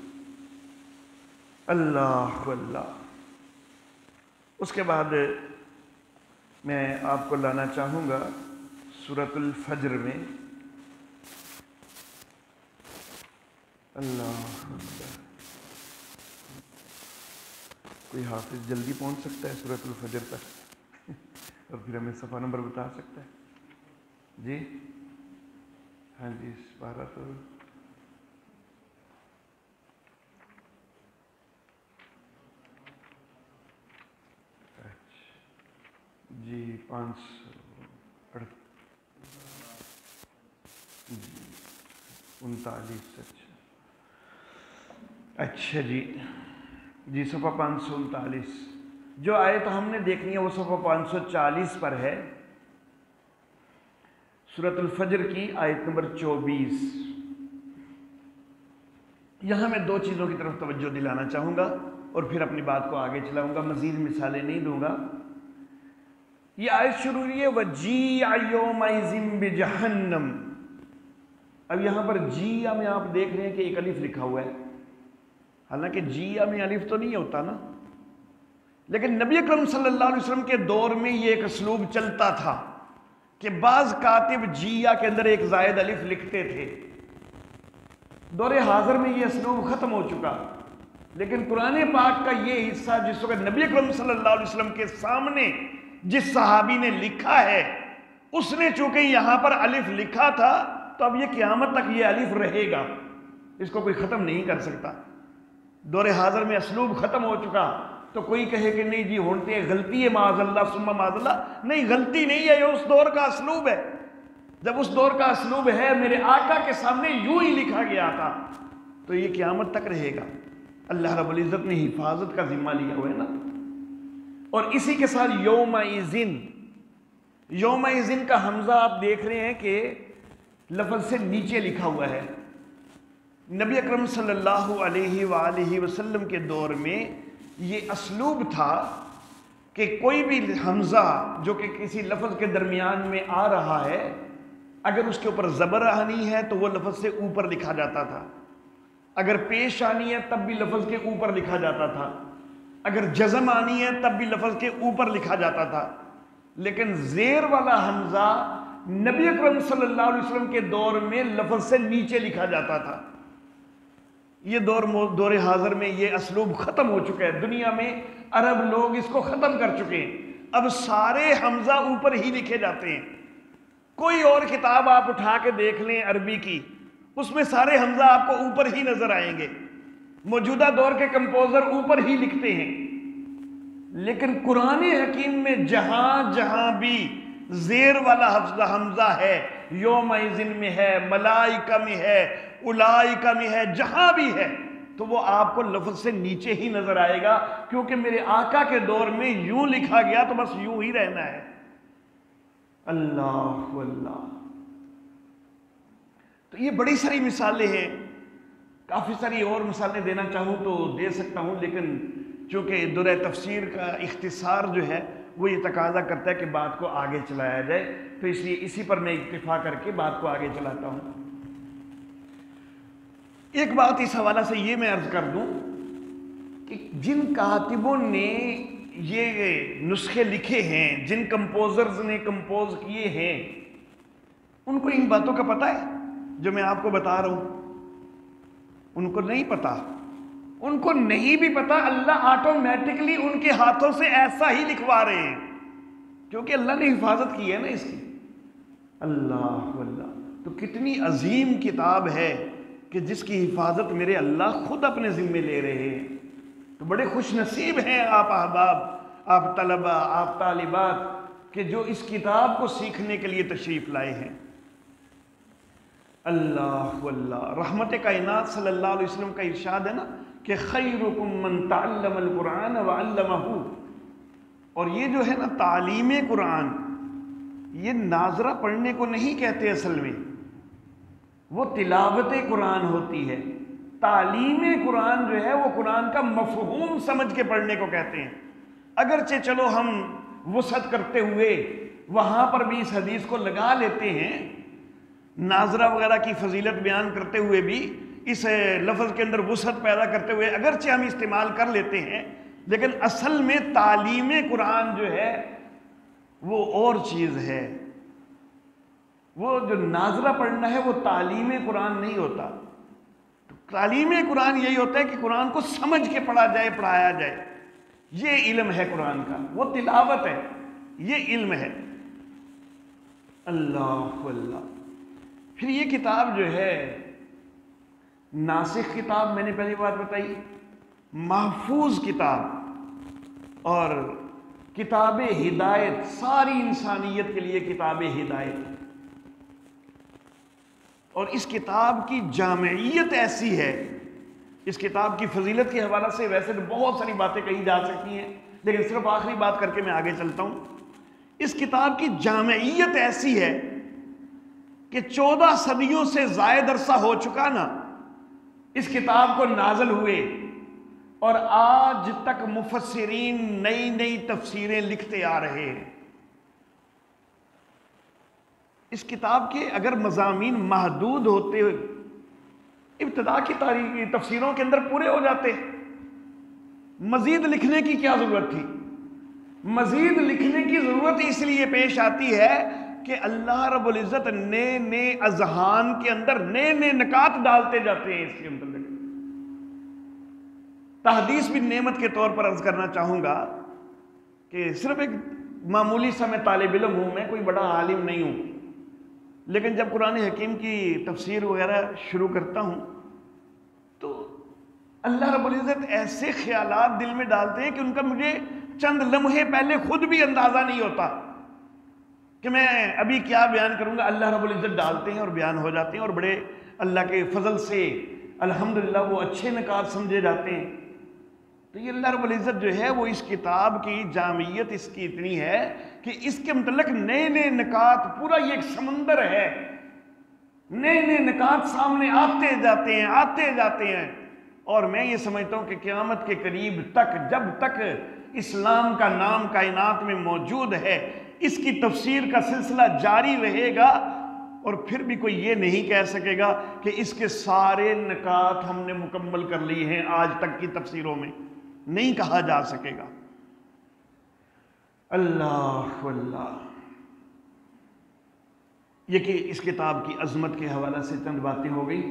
Speaker 1: اللہ اللہ۔ اس کے بعد میں آپ کو لانا چاہوں گا سورۃ الفجر میں۔ اللہ اکبر۔ کوئی حافظ جلدی پہنچ سکتا ہے سورۃ الفجر تک اور پھر ہمیں صفحہ نمبر بتا سکتا ہے؟ جی ہاں جی، اس بارہ تو جی 539 اچھا جی صفحہ 539 جو آیت ہم نے دیکھنی ہے وہ صفحہ 540 پر ہے، سورۃ الفجر کی آیت نمبر 24۔ یہاں میں دو چیزوں کی طرف توجہ دلانا چاہوں گا اور پھر اپنی بات کو آگے چلاؤں گا، مزید مثالیں نہیں دوں گا۔ یہ آیت شروع ہوئی ہے وَجِیعَ یَوْمَئِذٍ بِجَہَنَّمَ۔ اب یہاں پر جیعہ میں آپ دیکھ رہے ہیں کہ ایک الف لکھا ہوا ہے، حالانکہ جیعہ میں الف تو نہیں ہوتا نا، لیکن نبی اکرم صلی اللہ علیہ وسلم کے دور میں یہ ایک اسلوب چلتا تھا کہ بعض کاتب جیعہ کے اندر ایک زائد الف لکھتے تھے۔ دور حاضر میں یہ اسلوب ختم ہو چکا، لیکن قرآن پاک کا یہ حصہ جس وقت نبی اکرم صلی اللہ علیہ وسلم کے سامنے جس صحابی نے لکھا ہے، اس نے چونکہ یہاں پر الف لکھا تھا تو اب یہ قیامت تک یہ الف رہے گا، اس کو کوئی ختم نہیں کر سکتا۔ دور حاضر میں اسلوب ختم ہو چکا تو کوئی کہے کہ نہیں جی ہونتے غلطی ہے معاذ اللہ ثم معاذ اللہ، نہیں غلطی نہیں ہے، یہ اس دور کا اسلوب ہے۔ جب اس دور کا اسلوب ہے، میرے آقا کے سامنے یوں ہی لکھا گیا تھا تو یہ قیامت تک رہے گا۔ اللہ رب العزت نے حفاظت کا ذمہ لیا ہوا ہے نا۔ اور اسی کے ساتھ یومئذ، یومئذ کا حمزہ آپ دیکھ رہے ہیں کہ لفظ سے نیچے لکھا ہوا ہے۔ نبی اکرم صلی اللہ علیہ وآلہ وسلم کے دور میں یہ اسلوب تھا کہ کوئی بھی حمزہ جو کہ کسی لفظ کے درمیان میں آ رہا ہے، اگر اس کے اوپر زبر آنی ہے تو وہ لفظ سے اوپر لکھا جاتا تھا، اگر پیش آنی ہے تب بھی لفظ کے اوپر لکھا جاتا تھا، اگر جزم آنی ہے تب بھی لفظ کے اوپر لکھا جاتا تھا۔ لیکن زیر والا حمزہ نبی اکرم صلی اللہ علیہ وسلم کے دور میں لفظ سے نیچے لکھا جاتا تھا۔ یہ دور حاضر میں یہ اسلوب ختم ہو چکا ہے، دنیا میں عرب لوگ اس کو ختم کر چکے ہیں، اب سارے حمزہ اوپر ہی لکھے جاتے ہیں۔ کوئی اور کتاب آپ اٹھا کے دیکھ لیں عربی کی، اس میں سارے حمزہ آپ کو اوپر ہی نظر آئیں گے، موجودہ دور کے کمپوزر اوپر ہی لکھتے ہیں۔ لیکن قرآن حکیم میں جہاں جہاں بھی زیر والا حمزہ ہے، یومئذ میں ہے، ملائکہ میں ہے، اولائکہ میں ہے، جہاں بھی ہے تو وہ آپ کو لفظ سے نیچے ہی نظر آئے گا، کیونکہ میرے آقا کے دور میں یوں لکھا گیا تو بس یوں ہی رہنا ہے۔ اللہ اللہ۔ تو یہ بڑی ساری مثالیں ہیں، کافی ساری اور مثالیں دینا چاہوں تو دے سکتا ہوں، لیکن چونکہ درہ تفسیر کا اختصار جو ہے وہ یہ تقاضا کرتا ہے کہ بات کو آگے چلایا جائے، تو اس لیے اسی پر میں اکتفا کر کے بات کو آگے چلاتا ہوں۔ ایک بات اس حوالہ سے یہ میں عرض کر دوں کہ جن کاتبوں نے یہ نسخے لکھے ہیں، جن کمپوزرز نے کمپوز کیے ہیں، ان کو ان باتوں کا پتہ ہے جو میں آپ کو بتا رہا ہوں؟ ان کو نہیں پتا، ان کو نہیں بھی پتا، اللہ آٹومیٹکلی ان کے ہاتھوں سے ایسا ہی لکھوا رہے ہیں، کیونکہ اللہ نے حفاظت کی ہے نا اس کی۔ اللہ اللہ۔ تو کتنی عظیم کتاب ہے کہ جس کی حفاظت میرے اللہ خود اپنے ذمے لے رہے ہیں۔ تو بڑے خوش نصیب ہیں آپ احباب، آپ طلبہ، آپ طالبات کہ جو اس کتاب کو سیکھنے کے لیے تشریف لائے ہیں۔ اللہ اللہ۔ رحمت کائنات صلی اللہ علیہ وسلم کا ارشاد ہے نا کہ خیرکم من تعلم القرآن وعلمہ، اور یہ جو ہے نا تعلیم قرآن، یہ ناظرہ پڑھنے کو نہیں کہتے، اصل میں وہ تلاوت قرآن ہوتی ہے۔ تعلیم قرآن جو ہے وہ قرآن کا مفہوم سمجھ کے پڑھنے کو کہتے ہیں۔ اگرچہ چلو ہم وسعت کرتے ہوئے وہاں پر بھی اس حدیث کو لگا لیتے ہیں، ناظرہ وغیرہ کی فضیلت بیان کرتے ہوئے بھی اس لفظ کے اندر وسعت پیدا کرتے ہوئے اگرچہ ہم استعمال کر لیتے ہیں، لیکن اصل میں تعلیم قرآن جو ہے وہ اور چیز ہے۔ وہ جو ناظرہ پڑھنا ہے وہ تعلیم قرآن نہیں ہوتا۔ تعلیم قرآن یہی ہوتا ہے کہ قرآن کو سمجھ کے پڑھا جائے، پڑھایا جائے، یہ علم ہے قرآن کا۔ وہ تلاوت ہے، یہ علم ہے۔ اللہ اللہ۔ پھر یہ کتاب جو ہے ناسخ کتاب، میں نے پہلی بات بتائی، محفوظ کتاب اور کتاب ہدایت، ساری انسانیت کے لیے کتاب ہدایت۔ اور اس کتاب کی جامعیت ایسی ہے، اس کتاب کی فضیلت کے حوالہ سے ویسے تو بہت ساری باتیں کہی جا سکتی ہیں، لیکن صرف آخری بات کر کے میں آگے چلتا ہوں۔ اس کتاب کی جامعیت ایسی ہے کہ 14 صدیوں سے زائد عرصہ ہو چکا نا اس کتاب کو نازل ہوئے، اور آج تک مفسرین نئی نئی تفسیریں لکھتے آ رہے ہیں۔ اس کتاب کے اگر مضامین محدود ہوتے ہوئے ابتدا کی تاریخی تفسیروں کے اندر پورے ہو جاتے، مزید لکھنے کی کیا ضرورت تھی؟ مزید لکھنے کی ضرورت اس لیے پیش آتی ہے کہ اللہ رب العزت نئے نئے اذہان کے اندر نئے نئے نکات ڈالتے جاتے ہیں۔ اس کے متعلق تحدیث بھی نعمت کے طور پر عرض کرنا چاہوں گا کہ صرف ایک معمولی سا میں طالب علم ہوں، میں کوئی بڑا عالم نہیں ہوں، لیکن جب قرآن حکیم کی تفسیر وغیرہ شروع کرتا ہوں تو اللہ رب العزت ایسے خیالات دل میں ڈالتے ہیں کہ ان کا مجھے چند لمحے پہلے خود بھی اندازہ نہیں ہوتا کہ میں ابھی کیا بیان کروں گا۔ اللہ رب العزت ڈالتے ہیں اور بیان ہو جاتے ہیں، اور بڑے اللہ کے فضل سے الحمدللہ وہ اچھے نکات سمجھے جاتے ہیں۔ تو یہ اللہ رب العزت جو ہے وہ اس کتاب کی جامعیت اس کی اتنی ہے کہ اس کے متعلق نئے نئے نکات، پورا یہ ایک سمندر ہے، نئے نئے نکات سامنے آتے جاتے ہیں، آتے جاتے ہیں۔ اور میں یہ سمجھتا ہوں کہ قیامت کے قریب تک، جب تک اسلام کا نام کائنات میں موجود ہے، اس کی تفسیر کا سلسلہ جاری رہے گا، اور پھر بھی کوئی یہ نہیں کہہ سکے گا کہ اس کے سارے نکات ہم نے مکمل کر لیے ہیں آج تک کی تفسیروں میں، نہیں کہا جا سکے گا۔ اللہ اللہ۔ یہ کہ اس کتاب کی عظمت کے حوالہ سے چند باتیں ہو گئی۔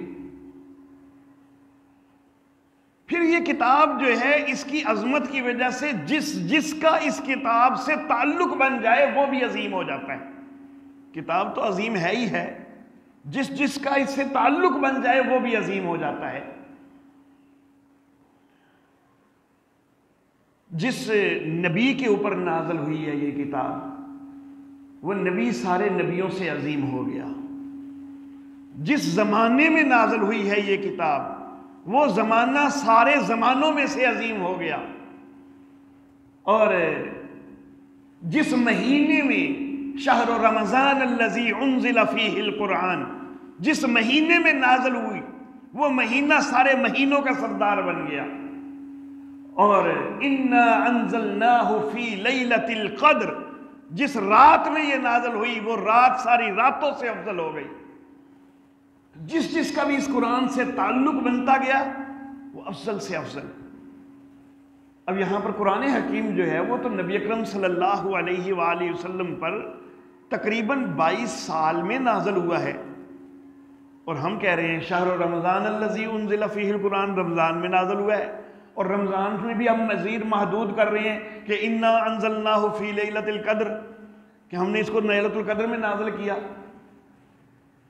Speaker 1: پھر یہ کتاب جو ہے اس کی عظمت کی وجہ سے جس کا اس کتاب سے تعلق بن جائے وہ بھی عظیم ہو جاتا ہے۔ کتاب تو عظیم ہے ہی ہے، جس کا اس سے تعلق بن جائے وہ بھی عظیم ہو جاتا ہے۔ جس نبی کے اوپر نازل ہوئی ہے یہ کتاب، وہ نبی سارے نبیوں سے عظیم ہو گیا۔ جس زمانے میں نازل ہوئی ہے یہ کتاب، وہ زمانہ سارے زمانوں میں سے عظیم ہو گیا۔ اور جس مہینے میں شہر رمضان الذی انزل فیہ القرآن، جس مہینے میں نازل ہوئی، وہ مہینہ سارے مہینوں کا سردار بن گیا۔ اور انا انزلناہ فی لیلۃ القدر، جس رات میں یہ نازل ہوئی وہ رات ساری راتوں سے افضل ہو گئی۔ جس کا بھی اس قرآن سے تعلق بنتا گیا وہ افضل سے افضل۔ اب یہاں پر قرآن حکیم جو ہے وہ تو نبی اکرم صلی اللہ علیہ وآلہ وسلم پر تقریباً 22 سال میں نازل ہوا ہے، اور ہم کہہ رہے ہیں شہر رمضان الذی انزل فیہ القرآن، رمضان میں نازل ہوا ہے، اور رمضان میں بھی ہم مزید محدود کر رہے ہیں کہ انا انزلناہ فی لیلۃ القدر، کہ ہم نے اس کو لیلۃ القدر میں نازل کیا۔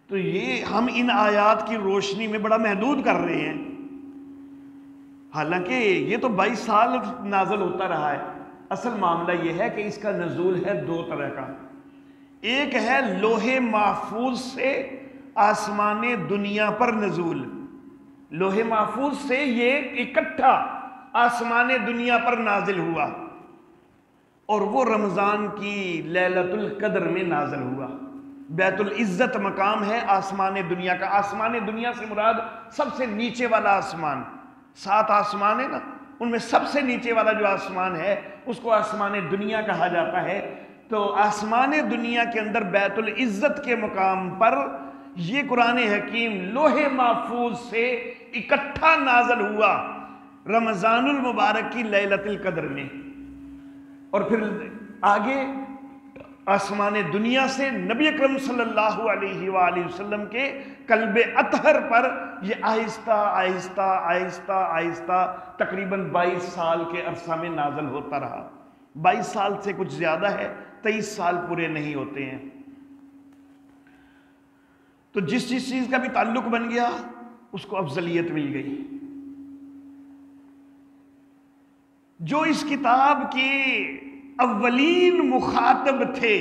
Speaker 1: تو یہ ہم ان آیات کی روشنی میں بڑا محدود کر رہے ہیں، حالانکہ یہ تو 22 سال نازل ہوتا رہا ہے۔ اصل معاملہ یہ ہے کہ اس کا نزول ہے دو طرح کا، ایک ہے لوح محفوظ سے آسمان دنیا پر نزول، لوح محفوظ سے یہ اکٹھا آسمان دنیا پر نازل ہوا، اور وہ رمضان کی لیلۃ القدر میں نازل ہوا۔ بیت العزت مقام ہے آسمان دنیا کا. آسمان دنیا سے مراد سب سے نیچے والا آسمان. 7 آسمان ہے نا، ان میں سب سے نیچے والا جو آسمان ہے اس کو آسمان دنیا کہا جاتا ہے. تو آسمان دنیا کے اندر بیت العزت کے مقام پر یہ قرآن حکیم لوح محفوظ سے اکٹھا نازل ہوا رمضان المبارک کی لیلۃ القدر میں. اور پھر آگے آسمان دنیا سے نبی اکرم صلی اللہ علیہ وآلہ وسلم کے قلب اطہر پر یہ آہستہ آہستہ آہستہ آہستہ تقریباً 22 سال کے عرصہ میں نازل ہوتا رہا. 22 سال سے کچھ زیادہ ہے، 23 سال پورے نہیں ہوتے ہیں. تو جس چیز کا بھی تعلق بن گیا اس کو افضلیت مل گئی. جو اس کتاب کے اولین مخاطب تھے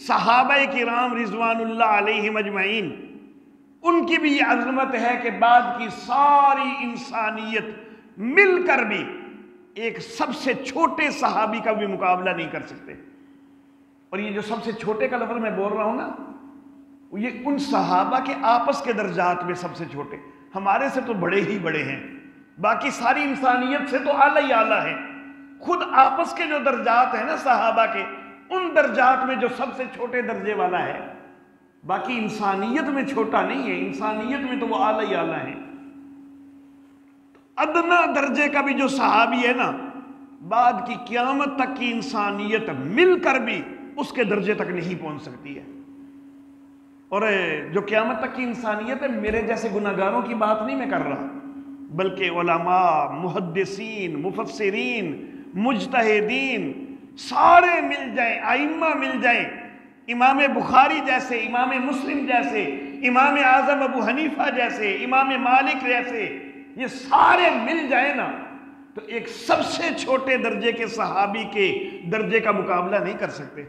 Speaker 1: صحابہ کرام رضوان اللہ علیہم اجمعین، ان کی بھی یہ عظمت ہے کہ بعد کی ساری انسانیت مل کر بھی ایک سب سے چھوٹے صحابی کا بھی مقابلہ نہیں کر سکتے. اور یہ جو سب سے چھوٹے کا لفظ میں بول رہا ہوں نا، یہ ان صحابہ کے آپس کے درجات میں سب سے چھوٹے. ہمارے سے تو بڑے ہی بڑے ہیں، باقی ساری انسانیت سے تو اعلیٰ ہی اعلیٰ ہیں. خود آپس کے جو درجات ہیں نا صحابہ کے، ان درجات میں جو سب سے چھوٹے درجے والا ہے، باقی انسانیت میں چھوٹا نہیں ہے، انسانیت میں تو وہ اعلیٰ ہی اعلیٰ ہیں. ادنا درجے کا بھی جو صحابی ہے نا، بعد کی قیامت تک کی انسانیت مل کر بھی اس کے درجے تک نہیں پہنچ سکتی ہے. اور جو قیامت تک کی انسانیت ہے، میرے جیسے گناہگاروں کی بات نہیں میں کر رہا، بلکہ علماء، محدثین، مفسرین، مجتہدین سارے مل جائیں، ائمہ مل جائیں، امام بخاری جیسے، امام مسلم جیسے، امام اعظم ابو حنیفہ جیسے، امام مالک جیسے، یہ سارے مل جائیں نا تو ایک سب سے چھوٹے درجے کے صحابی کے درجے کا مقابلہ نہیں کر سکتے.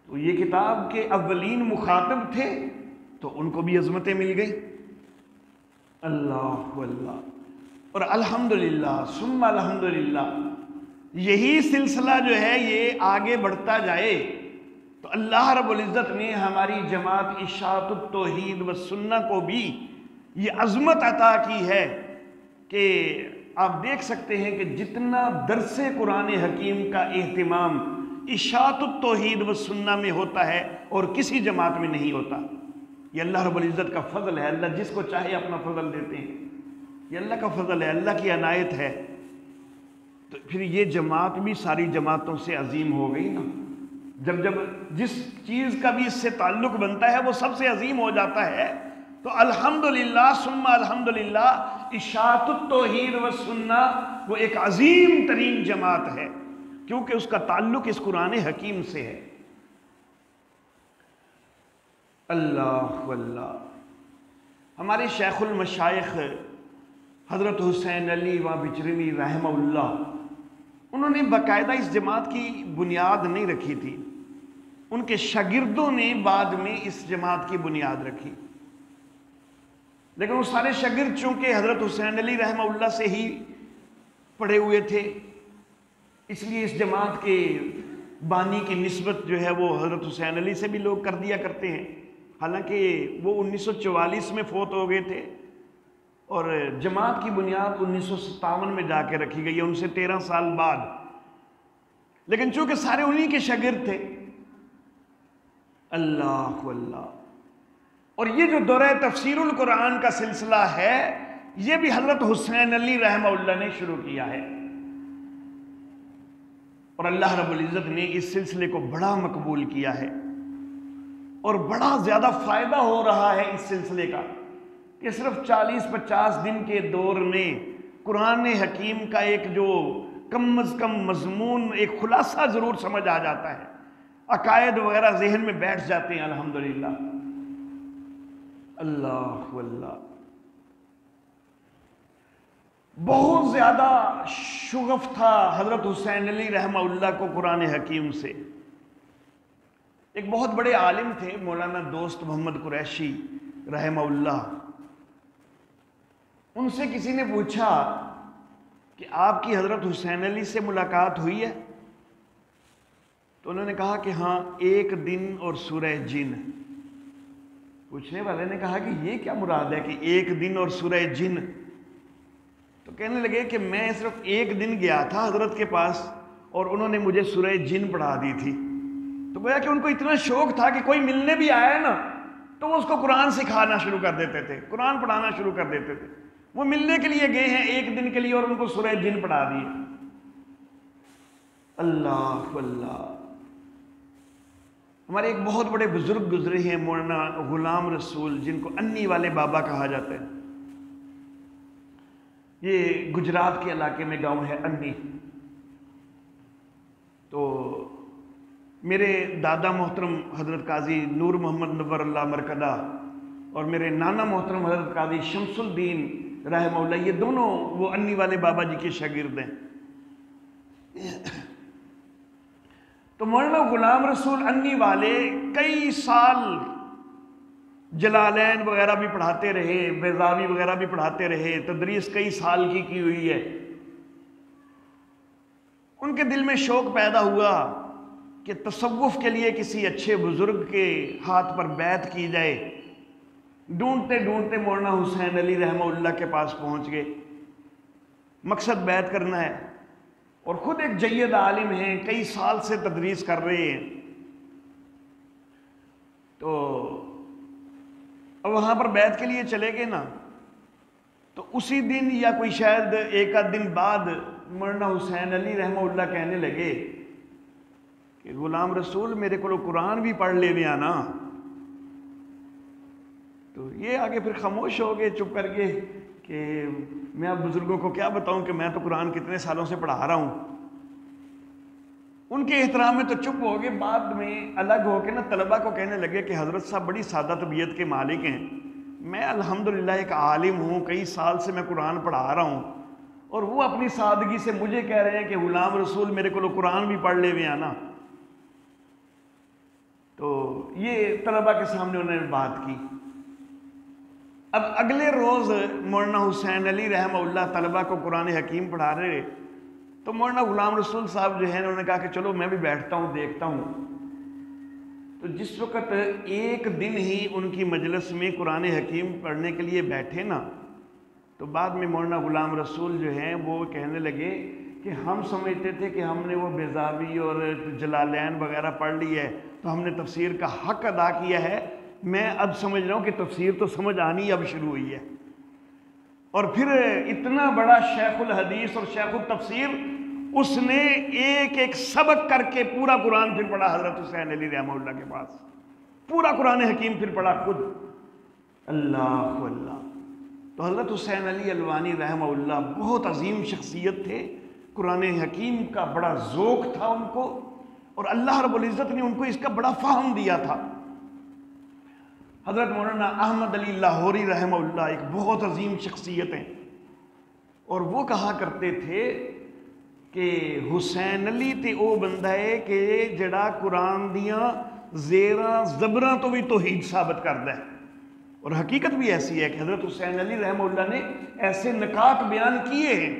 Speaker 1: تو یہ کتاب کے اولین مخاطب تھے تو ان کو بھی عظمتیں مل گئی. اللہ اللہ. اور الحمدللہ ثم الحمدللہ یہی سلسلہ جو ہے یہ آگے بڑھتا جائے تو اللہ رب العزت نے ہماری جماعت اشاعت التوحید والسنہ کو بھی یہ عظمت عطا کی ہے کہ آپ دیکھ سکتے ہیں کہ جتنا درس قرآن حکیم کا اہتمام اشاعت التوحید والسنہ میں ہوتا ہے اور کسی جماعت میں نہیں ہوتا. یہ اللہ رب العزت کا فضل ہے. اللہ جس کو چاہے اپنا فضل دیتے ہیں، یہ اللہ کا فضل ہے، اللہ کی عنایت ہے. تو پھر یہ جماعت بھی ساری جماعتوں سے عظیم ہو گئی نا. جب جس چیز کا بھی اس سے تعلق بنتا ہے وہ سب سے عظیم ہو جاتا ہے. تو الحمدللہ ثم الحمدللہ اشاعت التوحید والسنہ وہ ایک عظیم ترین جماعت ہے کیونکہ اس کا تعلق اس قرآن حکیم سے ہے. اللہ اللہ. ہمارے شیخ المشائخ حضرت حسین علی بچرنی رحمہ اللہ، انہوں نے باقاعدہ اس جماعت کی بنیاد نہیں رکھی تھی، ان کے شاگردوں نے بعد میں اس جماعت کی بنیاد رکھی. لیکن وہ سارے شاگرد چونکہ حضرت حسین علی رحمہ اللہ سے ہی پڑھے ہوئے تھے، اس لیے اس جماعت کے بانی کی نسبت جو ہے وہ حضرت حسین علی سے بھی لوگ کر دیا کرتے ہیں. حالانکہ وہ 1944 میں فوت ہو گئے تھے اور جماعت کی بنیاد 1957 میں جا کے رکھی گئی ہے، ان سے 13 سال بعد. لیکن چونکہ سارے انہی کے شاگرد تھے. اللہ اللہ. اور یہ جو دورہ تفسیر القرآن کا سلسلہ ہے یہ بھی حضرت حسین علی رحمہ اللہ نے شروع کیا ہے اور اللہ رب العزت نے اس سلسلے کو بڑا مقبول کیا ہے اور بڑا زیادہ فائدہ ہو رہا ہے اس سلسلے کا کہ صرف 40-50 دن کے دور میں قرآن حکیم کا ایک جو کم از کم مضمون، ایک خلاصہ ضرور سمجھ آ جاتا ہے، عقائد وغیرہ ذہن میں بیٹھ جاتے ہیں. الحمدللہ. اللہ اللہ. بہت زیادہ شغف تھا حضرت حسین علی رحمہ اللہ کو قرآن حکیم سے. ایک بہت بڑے عالم تھے مولانا دوست محمد قریشی رحمہ اللہ. ان سے کسی نے پوچھا کہ آپ کی حضرت حسین علی سے ملاقات ہوئی ہے؟ تو انہوں نے کہا کہ ہاں 1 دن اور سورہ جن۔ پوچھنے والے نے کہا کہ یہ کیا مراد ہے کہ 1 دن اور سورہ جن؟ تو کہنے لگے کہ میں صرف 1 دن گیا تھا حضرت کے پاس اور انہوں نے مجھے سورہ جن پڑھا دی تھی۔ تو گویا کہ ان کو اتنا شوق تھا کہ کوئی ملنے بھی آیا ہے نا تو وہ اس کو قرآن سکھانا شروع کر دیتے تھے، قرآن پڑھانا شروع کر دیتے تھے۔ وہ ملنے کے لیے گئے ہیں 1 دن کے لیے اور ان کو سورہ جن پڑھا دی۔ اللہ اللہ۔ ہمارے ایک بہت بڑے بزرگ گزرے ہیں مولانا غلام رسول، جن کو انی والے بابا کہا جاتا ہے۔ یہ گجرات کے علاقے میں گاؤں ہے انی۔ تو میرے دادا محترم حضرت قاضی نور محمد نور اللہ مرکدہ اور میرے نانا محترم حضرت قاضی شمس الدین رحمہ اللہ، یہ دونوں وہ انی والے بابا جی کے شاگرد ہیں۔ تو مولانا غلام رسول انی والے کئی سال جلالین وغیرہ بھی پڑھاتے رہے، بیضاوی وغیرہ بھی پڑھاتے رہے، تدریس کئی سال کی ہوئی ہے۔ ان کے دل میں شوق پیدا ہوا کہ تصوف کے لیے کسی اچھے بزرگ کے ہاتھ پر بیعت کی جائے۔ ڈھونڈتے ڈھونڈتے مولانا حسین علی رحمہ اللہ کے پاس پہنچ گئے۔ مقصد بیعت کرنا ہے اور خود ایک جید عالم ہیں، کئی سال سے تدریس کر رہے ہیں۔ تو اب وہاں پر بیعت کے لیے چلے گئے نا، تو اسی دن یا کوئی شاید 1 آدھ دن بعد مولانا حسین علی رحمہ اللہ کہنے لگے کہ غلام رسول میرے کو قرآن بھی پڑھ لے بھی آنا۔ تو یہ آگے پھر خاموش ہو گئے چپ کر کے کہ میں اب بزرگوں کو کیا بتاؤں کہ میں تو قرآن کتنے سالوں سے پڑھا رہا ہوں۔ ان کے احترام میں تو چپ ہو گئے۔ بعد میں الگ ہو کے نا طلبہ کو کہنے لگے کہ حضرت صاحب بڑی سادہ طبیعت کے مالک ہیں، میں الحمدللہ ایک عالم ہوں، کئی سال سے میں قرآن پڑھا رہا ہوں، اور وہ اپنی سادگی سے مجھے کہہ رہے ہیں کہ غلام رسول میرے کو قرآن بھی پڑھ لے بھی آنا۔ تو یہ طلبہ کے سامنے انہوں نے بات کی۔ اب اگلے روز مولانا حسین علی رحمہ اللہ طلبہ کو قرآن حکیم پڑھا رہے، تو مولانا غلام رسول صاحب جو ہیں انہوں نے کہا کہ چلو میں بھی بیٹھتا ہوں دیکھتا ہوں۔ تو جس وقت 1 دن ہی ان کی مجلس میں قرآن حکیم پڑھنے کے لیے بیٹھے نا، تو بعد میں مولانا غلام رسول جو ہیں وہ کہنے لگے کہ ہم سمجھتے تھے کہ ہم نے وہ بیضاوی اور جلالین وغیرہ پڑھ لی ہے تو ہم نے تفسیر کا حق ادا کیا ہے، میں اب سمجھ رہا ہوں کہ تفسیر تو سمجھ آنی اب شروع ہوئی ہے۔ اور پھر اتنا بڑا شیخ الحدیث اور شیخ التفسیر، اس نے ایک سبق کر کے پورا قرآن پھر پڑھا حضرت حسین علی رحمہ اللہ کے پاس، پورا قرآن حکیم پھر پڑھا خود۔ اللہ اللہ۔ تو حضرت حسین علی الوانی رحمہ اللہ بہت عظیم شخصیت تھے، قرآن حکیم کا بڑا ذوق تھا ان کو، اور اللہ رب العزت نے ان کو اس کا بڑا فہم دیا تھا۔ حضرت مولانا احمد علی لاہوری رحمہ اللہ ایک بہت عظیم شخصیت ہیں، اور وہ کہا کرتے تھے کہ حسین علی تے او بندہ ہے کہ جڑا قرآن دیاں زیراں زبراں تو بھی توحید ثابت کردا ہے، اور حقیقت بھی ایسی ہے کہ حضرت حسین علی رحمہ اللہ نے ایسے نکات بیان کیے ہیں۔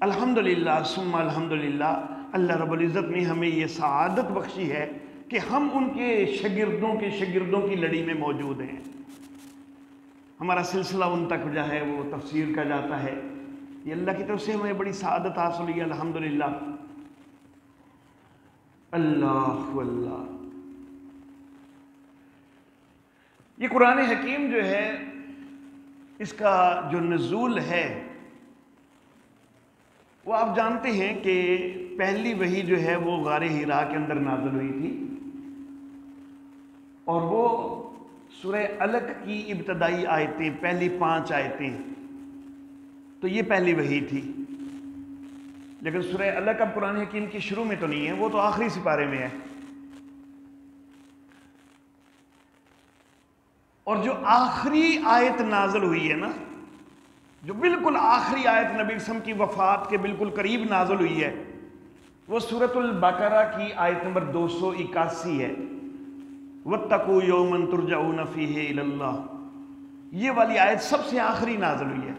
Speaker 1: الحمدللہ ثم الحمدللہ، اللہ رب العزت نے ہمیں یہ سعادت بخشی ہے کہ ہم ان کے شاگردوں کی لڑی میں موجود ہیں۔ ہمارا سلسلہ ان تک جو ہے وہ تفسیر کا جاتا ہے، یہ اللہ کی طرف سے ہمیں بڑی سعادت حاصل ہوئی ہے الحمدللہ۔ اللہ اللہ۔ یہ قرآن حکیم جو ہے اس کا جو نزول ہے وہ آپ جانتے ہیں کہ پہلی وحی جو ہے وہ غار حرا کے اندر نازل ہوئی تھی، اور وہ سورہ علق کی ابتدائی آیتیں، پہلی 5 آیتیں، تو یہ پہلی وحی تھی۔ لیکن سورہ علق اب قرآن حکیم کی شروع میں تو نہیں ہے، وہ تو آخری سپارے میں ہے۔ اور جو آخری آیت نازل ہوئی ہے نا، جو بالکل آخری آیت نبی وسلم کی وفات کے بالکل قریب نازل ہوئی ہے، وہ سورۃ البقرہ کی آیت نمبر 281 ہے۔ وَاتَّقُوا يَوْمًا تُرْجَعُونَ فِيهِ إِلَى اللَّهِ، یہ والی آیت سب سے آخری نازل ہوئی ہے۔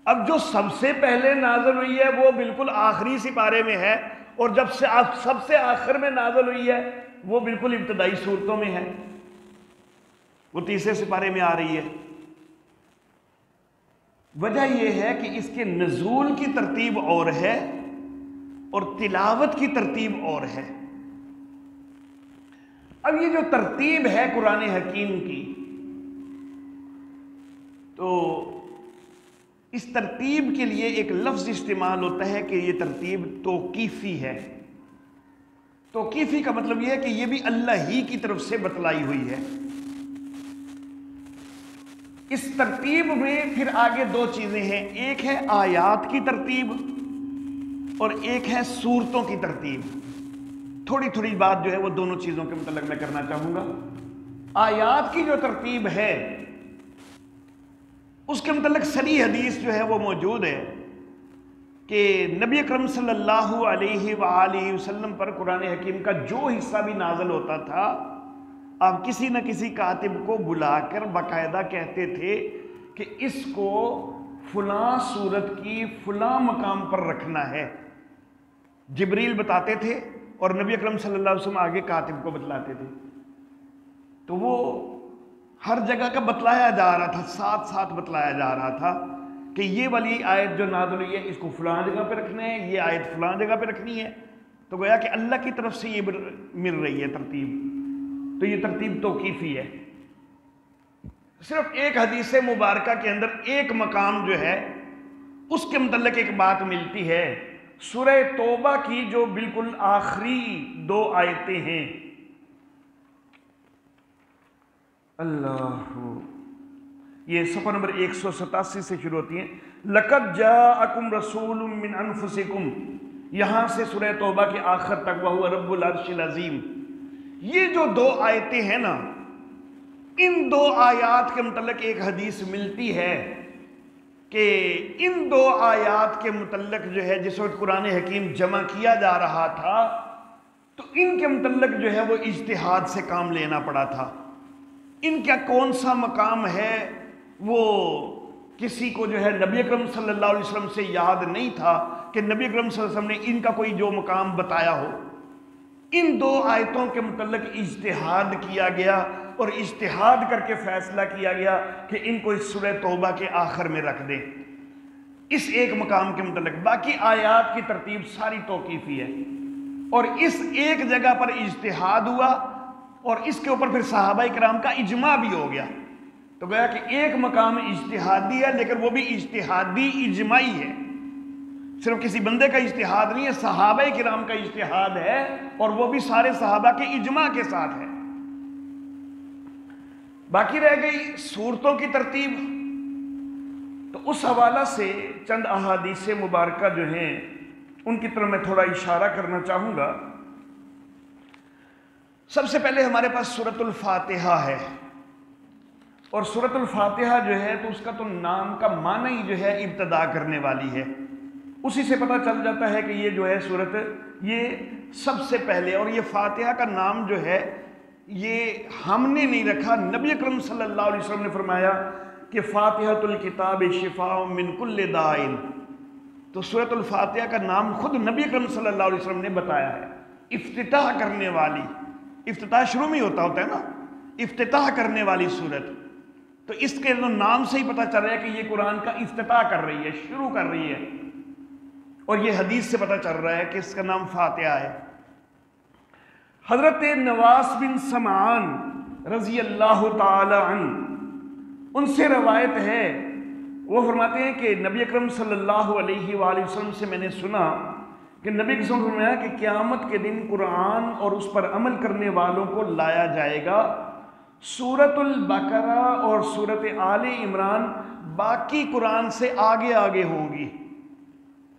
Speaker 1: اب جو سب سے پہلے نازل ہوئی ہے وہ بالکل آخری سپارے میں ہے، اور جب سے سب سے آخر میں نازل ہوئی ہے وہ بالکل ابتدائی صورتوں میں ہے، وہ تیسرے سپارے میں آ رہی ہے۔ وجہ یہ ہے کہ اس کے نزول کی ترتیب اور ہے اور تلاوت کی ترتیب اور ہے۔ اب یہ جو ترتیب ہے قرآن حکیم کی، تو اس ترتیب کے لیے ایک لفظ استعمال ہوتا ہے کہ یہ ترتیب توقیفی ہے۔ توقیفی کا مطلب یہ ہے کہ یہ بھی اللہ ہی کی طرف سے بتلائی ہوئی ہے۔ اس ترتیب میں پھر آگے دو چیزیں ہیں، ایک ہے آیات کی ترتیب اور ایک ہے سورتوں کی ترتیب۔ تھوڑی تھوڑی بات جو ہے وہ دونوں چیزوں کے متعلق میں کرنا چاہوں گا۔ آیات کی جو ترتیب ہے اس کے متعلق صریح حدیث جو ہے وہ موجود ہے کہ نبی اکرم صلی اللہ علیہ وآلہ وسلم پر قرآن حکیم کا جو حصہ بھی نازل ہوتا تھا، آپ کسی نہ کسی کاتب کو بلا کر باقاعدہ کہتے تھے کہ اس کو فلاں سورت کی فلاں مقام پر رکھنا ہے۔ جبریل بتاتے تھے اور نبی اکرم صلی اللہ علیہ وسلم آگے کاتب کو بتلاتے تھے، تو وہ ہر جگہ کا بتلایا جا رہا تھا، ساتھ ساتھ بتلایا جا رہا تھا کہ یہ والی آیت جو نازل ہوئی ہے اس کو فلاں جگہ پہ رکھنا ہے، یہ آیت فلاں جگہ پہ رکھنی ہے۔ تو گویا کہ اللہ کی طرف سے یہ مل رہی ہے ترتیب، تو یہ ترتیب توقیفی ہے۔ صرف ایک حدیث مبارکہ کے اندر ایک مقام جو ہے اس کے متعلق ایک بات ملتی ہے، سورہ توبہ کی جو بالکل آخری دو آیتیں ہیں۔ اللہ، یہ صفحہ نمبر 187 سے شروع ہوتی ہیں۔ لَقَدْ جَاءَكُمْ رَسُولٌ مِّنْ أَنفُسِكُمْ، یہاں سے سورہ توبہ کے آخر تک وَهُوَ رَبُّ الْعَرْشِ الْعَظِيمِ۔ یہ جو دو آیتیں ہیں نا، ان دو آیات کے متعلق ایک حدیث ملتی ہے کہ ان دو آیات کے متعلق جو ہے جس وقت قرآن حکیم جمع کیا جا رہا تھا تو ان کے متعلق جو ہے وہ اجتہاد سے کام لینا پڑا تھا۔ ان کا کون سا مقام ہے وہ کسی کو جو ہے نبی اکرم صلی اللہ علیہ وسلم سے یاد نہیں تھا کہ نبی اکرم صلی اللہ علیہ وسلم نے ان کا کوئی جو مقام بتایا ہو۔ ان دو آیتوں کے متعلق اجتہاد کیا گیا اور اجتہاد کر کے فیصلہ کیا گیا کہ ان کو اس سورہ توبہ کے آخر میں رکھ دیں اس ایک مقام کے متعلق۔ باقی آیات کی ترتیب ساری توقیفی ہے اور اس ایک جگہ پر اجتہاد ہوا اور اس کے اوپر پھر صحابہ کرام کا اجماع بھی ہو گیا۔ تو گویا کہ ایک مقام اجتہادی ہے لیکن وہ بھی اجتہادی اجماعی ہے، صرف کسی بندے کا اجتہاد نہیں ہے، صحابہ کرام کا اجتہاد ہے اور وہ بھی سارے صحابہ کے اجماع کے ساتھ ہے۔ باقی رہ گئی سورتوں کی ترتیب، تو اس حوالہ سے چند احادیث مبارکہ جو ہیں ان کی طرف میں تھوڑا اشارہ کرنا چاہوں گا۔ سب سے پہلے ہمارے پاس سورۃ الفاتحہ ہے، اور سورۃ الفاتحہ جو ہے تو اس کا تو نام کا معنی ہی جو ہے ابتدا کرنے والی ہے۔ اسی سے پتہ چل جاتا ہے کہ یہ جو ہے سورت یہ سب سے پہلے، اور یہ فاتحہ کا نام جو ہے یہ ہم نے نہیں رکھا، نبی اکرم صلی اللہ علیہ وسلم نے فرمایا کہ فاتحۃ الکتاب شفاء من کل داء، تو سورۃ الفاتحہ کا نام خود نبی اکرم صلی اللہ علیہ وسلم نے بتایا ہے، افتتاح کرنے والی۔ افتتاح شروع میں ہوتا ہے نا، افتتاح کرنے والی سورت، تو اس کے نام سے ہی پتہ چل رہا ہے کہ یہ قرآن کا افتتاح کر رہی ہے، شروع کر رہی ہے، اور یہ حدیث سے پتہ چل رہا ہے کہ اس کا نام فاتحہ ہے۔ حضرت نواس بن سمعان رضی اللہ تعالی عنہ، ان سے روایت ہے، وہ فرماتے ہیں کہ نبی اکرم صلی اللہ علیہ وآلہ وسلم سے میں نے سنا کہ نبی اکرم صلی اللہ علیہ وسلم نے فرمایا کہ قیامت کے دن قرآن اور اس پر عمل کرنے والوں کو لایا جائے گا، سورۃ البقرہ اور سورۃ آل عمران باقی قرآن سے آگے آگے ہوں گی۔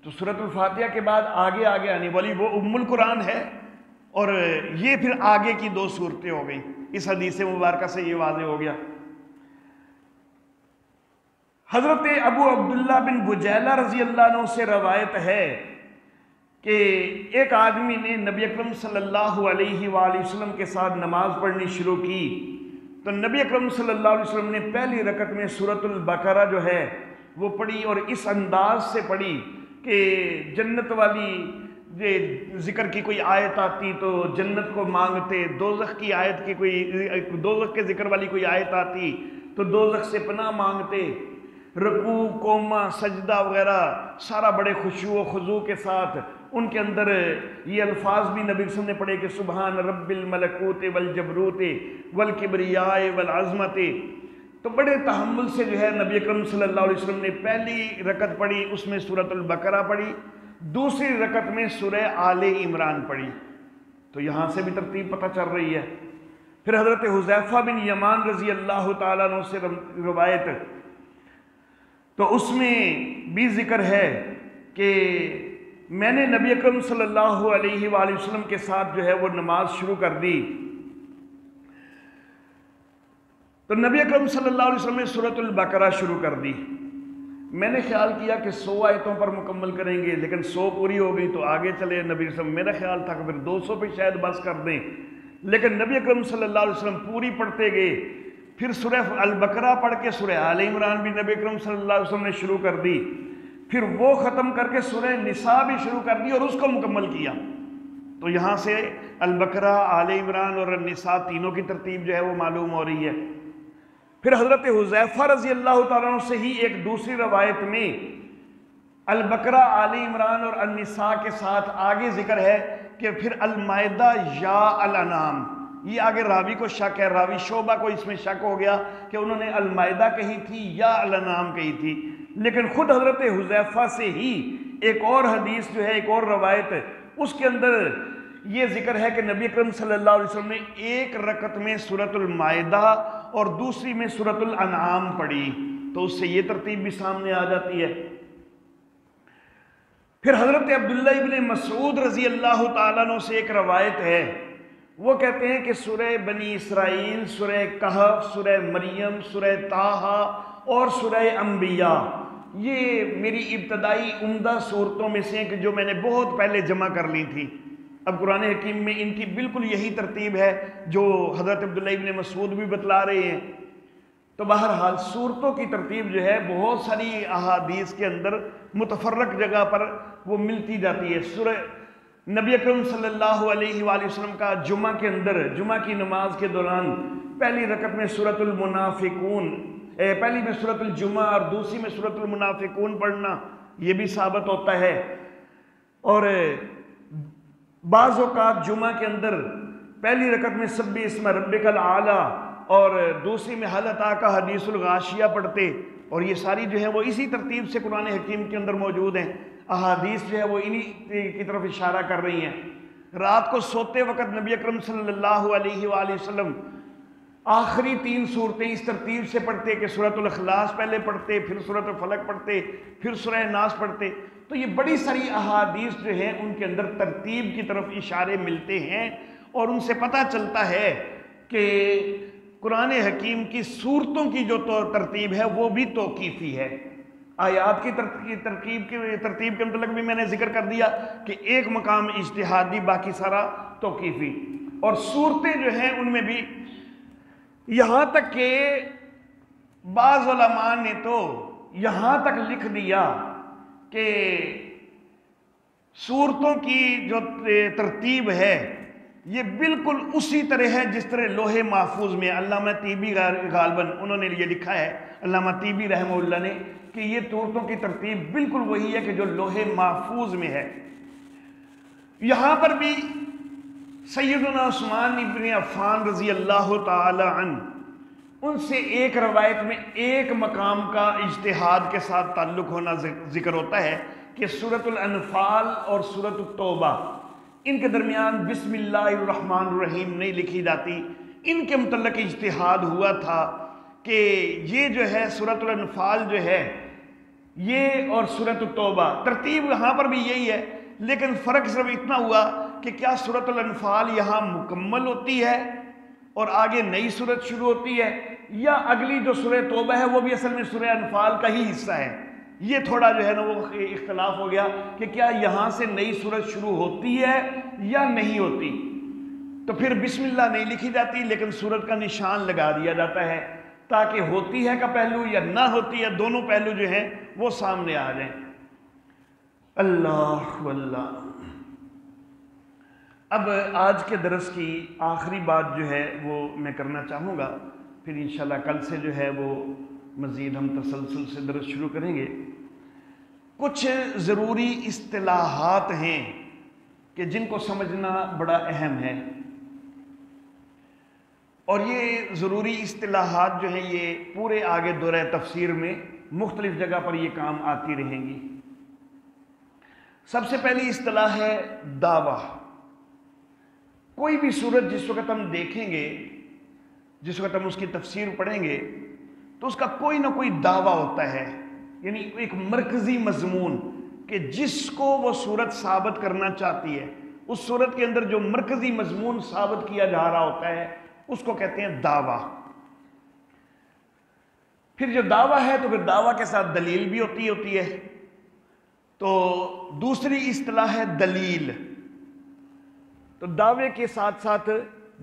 Speaker 1: تو سورۃ الفاتحہ کے بعد آگے آگے آنے والی وہ ام القرآن ہے، اور یہ پھر آگے کی دو صورتیں ہو گئیں۔ اس حدیث مبارکہ سے یہ واضح ہو گیا۔ حضرت ابو عبداللہ بن بجیلہ رضی اللہ عنہ سے روایت ہے کہ ایک آدمی نے نبی اکرم صلی اللہ علیہ وآلہ وسلم کے ساتھ نماز پڑھنی شروع کی، تو نبی اکرم صلی اللہ علیہ وسلم نے پہلی رکعت میں سورۃ البقرہ جو ہے وہ پڑھی، اور اس انداز سے پڑھی کہ جنت والی ذکر کی کوئی آیت آتی تو جنت کو مانگتے، دوزخ کی آیت کی دوزخ کے ذکر والی کوئی آیت آتی تو دوزخ سے پناہ مانگتے، رکوع، قومہ، سجدہ وغیرہ سارا بڑے خشوع و خضوع کے ساتھ ان کے اندر یہ الفاظ بھی نبی صلی اللہ علیہ وسلم نے پڑھے کہ سبحان رب الملکوت والجبروت والکبریاء والعظمت. تو بڑے تحمل سے جو ہے نبی اکرم صلی اللہ علیہ وسلم نے پہلی رکعت پڑھی، اس میں سورۃ البقرہ پڑھی، دوسری رکعت میں سورہ آل عمران پڑھی. تو یہاں سے بھی ترتیب پتہ چل رہی ہے. پھر حضرت حذیفہ بن یمان رضی اللہ تعالیٰ عنہ سے روایت، تو اس میں بھی ذکر ہے کہ میں نے نبی اکرم صلی اللہ علیہ وآلہ وسلم کے ساتھ جو ہے وہ نماز شروع کر دی، تو نبی اکرم صلی اللہ علیہ وسلم نے سورۃ البقرہ شروع کر دی. میں نے خیال کیا کہ 100 آیتوں پر مکمل کریں گے، لیکن 100 پوری ہو گئی تو آگے چلے. نبی صلی اللہ علیہ وسلم، میرا خیال تھا کہ پھر 200 پہ شاید بس کر دیں، لیکن نبی اکرم صلی اللہ علیہ وسلم پوری پڑھتے گئے. پھر سورہ البقرہ پڑھ کے سورہ آل عمران بھی نبی اکرم صلی اللہ علیہ وسلم نے شروع کر دی، پھر وہ ختم کر کے سورہ نساء بھی شروع کر دی اور اس کو مکمل کیا. تو یہاں سے البقرہ، آل عمران اور النساء تینوں کی ترتیب جو ہے وہ معلوم ہو رہی ہے. پھر حضرت حذیفہ رضی اللہ تعالیٰ عنہ سے ہی ایک دوسری روایت میں البقرہ، آل عمران اور النساء کے ساتھ آگے ذکر ہے کہ پھر المائدہ یا الانعام. یہ آگے راوی کو شک ہے، راوی شعبہ کو اس میں شک ہو گیا کہ انہوں نے المائدہ کہی تھی یا الانعام کہی تھی، لیکن خود حضرت حذیفہ سے ہی ایک اور حدیث جو ہے، ایک اور روایت، اس کے اندر یہ ذکر ہے کہ نبی اکرم صلی اللہ علیہ وسلم نے ایک رکعت میں سورۃ المائدہ اور دوسری میں سورۃ الانعام پڑھی. تو اس سے یہ ترتیب بھی سامنے آ جاتی ہے. پھر حضرت عبداللہ ابن مسعود رضی اللہ تعالیٰ عنہ سے ایک روایت ہے، وہ کہتے ہیں کہ سورہ بنی اسرائیل، سورہ کہف، سورہ مریم، سورہ طٰہٰ اور سورہ انبیاء، یہ میری ابتدائی عمدہ صورتوں میں سے کہ جو میں نے بہت پہلے جمع کر لی تھی. اب قرآن حکیم میں ان کی بالکل یہی ترتیب ہے جو حضرت عبداللہ ابن مسعود بھی بتلا رہے ہیں. تو بہرحال صورتوں کی ترتیب جو ہے بہت ساری احادیث کے اندر متفرق جگہ پر وہ ملتی جاتی ہے. سورہ نبی اکرم صلی اللہ علیہ وآلہ وسلم کا جمعہ کے اندر، جمعہ کی نماز کے دوران پہلی رکعت میں سورۃ المنافقون، پہلی میں سورۃ الجمعہ اور دوسری میں سورۃ المنافقون پڑھنا، یہ بھی ثابت ہوتا ہے. اور بعض اوقات جمعہ کے اندر پہلی رکعت میں سبح اسم ربک الاعلیٰ اور دوسری میں حل اتاک حدیث الغاشیہ پڑھتے، اور یہ ساری جو ہے وہ اسی ترتیب سے قرآن حکیم کے اندر موجود ہیں. احادیث جو ہے وہ انہی کی طرف اشارہ کر رہی ہیں. رات کو سوتے وقت نبی اکرم صلی اللہ علیہ وآلہ وسلم آخری 3 صورتیں اس ترتیب سے پڑھتے کہ سورۃ الاخلاص پہلے پڑھتے، پھر سورۃ الفلق پڑھتے، پھر سورہ ناس پڑھتے. تو یہ بڑی ساری احادیث جو ہیں ان کے اندر ترتیب کی طرف اشارے ملتے ہیں، اور ان سے پتہ چلتا ہے کہ قرآن حکیم کی صورتوں کی جو ترتیب ہے وہ بھی توقیفی ہے. آیات کی ترتیب کے متعلق بھی میں نے ذکر کر دیا کہ ایک مقام اجتہادی، باقی سارا توقیفی. اور صورتیں جو ہیں ان میں بھی، یہاں تک کہ بعض علماء نے تو یہاں تک لکھ دیا کہ صورتوں کی جو ترتیب ہے یہ بالکل اسی طرح ہے جس طرح لوح محفوظ میں. علامہ طیبی غالباً انہوں نے یہ لکھا ہے، علامہ طیبی رحمہ اللہ نے، کہ یہ صورتوں کی ترتیب بالکل وہی ہے کہ جو لوح محفوظ میں ہے. یہاں پر بھی سیدنا عثمان ابن عفان رضی اللہ تعالی عنہ، ان سے ایک روایت میں ایک مقام کا اجتہاد کے ساتھ تعلق ہونا ذکر ہوتا ہے کہ سورۃ الانفال اور سورۃ التوبہ، ان کے درمیان بسم اللہ الرحمن الرحیم نہیں لکھی جاتی. ان کے متعلق اجتہاد ہوا تھا کہ یہ جو ہے سورۃ الانفال جو ہے یہ اور سورۃ التوبہ ترتیب یہاں پر بھی یہی ہے، لیکن فرق صرف اتنا ہوا کہ کیا سورۃ الانفال یہاں مکمل ہوتی ہے اور آگے نئی سورت شروع ہوتی ہے، یا اگلی جو سورہ توبہ ہے وہ بھی اصل میں سورہ انفال کا ہی حصہ ہے. یہ تھوڑا جو ہے نا وہ اختلاف ہو گیا کہ کیا یہاں سے نئی سورت شروع ہوتی ہے یا نہیں ہوتی. تو پھر بسم اللہ نہیں لکھی جاتی لیکن سورت کا نشان لگا دیا جاتا ہے تاکہ ہوتی ہے کا پہلو یا نہ ہوتی ہے دونوں پہلو جو ہیں وہ سامنے آ جائیں. اللہ واللہ. اب آج کے درس کی آخری بات جو ہے وہ میں کرنا چاہوں گا، پھر انشاءاللہ کل سے جو ہے وہ مزید ہم تسلسل سے درس شروع کریں گے۔ کچھ ضروری اصطلاحات ہیں کہ جن کو سمجھنا بڑا اہم ہے، اور یہ ضروری اصطلاحات جو ہیں یہ پورے آگے دورہ تفسیر میں مختلف جگہ پر یہ کام آتی رہیں گی۔ سب سے پہلی اصطلاح ہے دعویٰ۔ کوئی بھی صورت جس وقت ہم دیکھیں گے، جس وقت ہم اس کی تفسیر پڑھیں گے، تو اس کا کوئی نہ کوئی دعویٰ ہوتا ہے، یعنی ایک مرکزی مضمون کہ جس کو وہ صورت ثابت کرنا چاہتی ہے، اس صورت کے اندر جو مرکزی مضمون ثابت کیا جا رہا ہوتا ہے اس کو کہتے ہیں دعویٰ۔ پھر جو دعویٰ ہے تو پھر دعویٰ کے ساتھ دلیل بھی ہوتی ہے۔ تو دوسری اصطلاح ہے دلیل۔ تو دعوے کے ساتھ ساتھ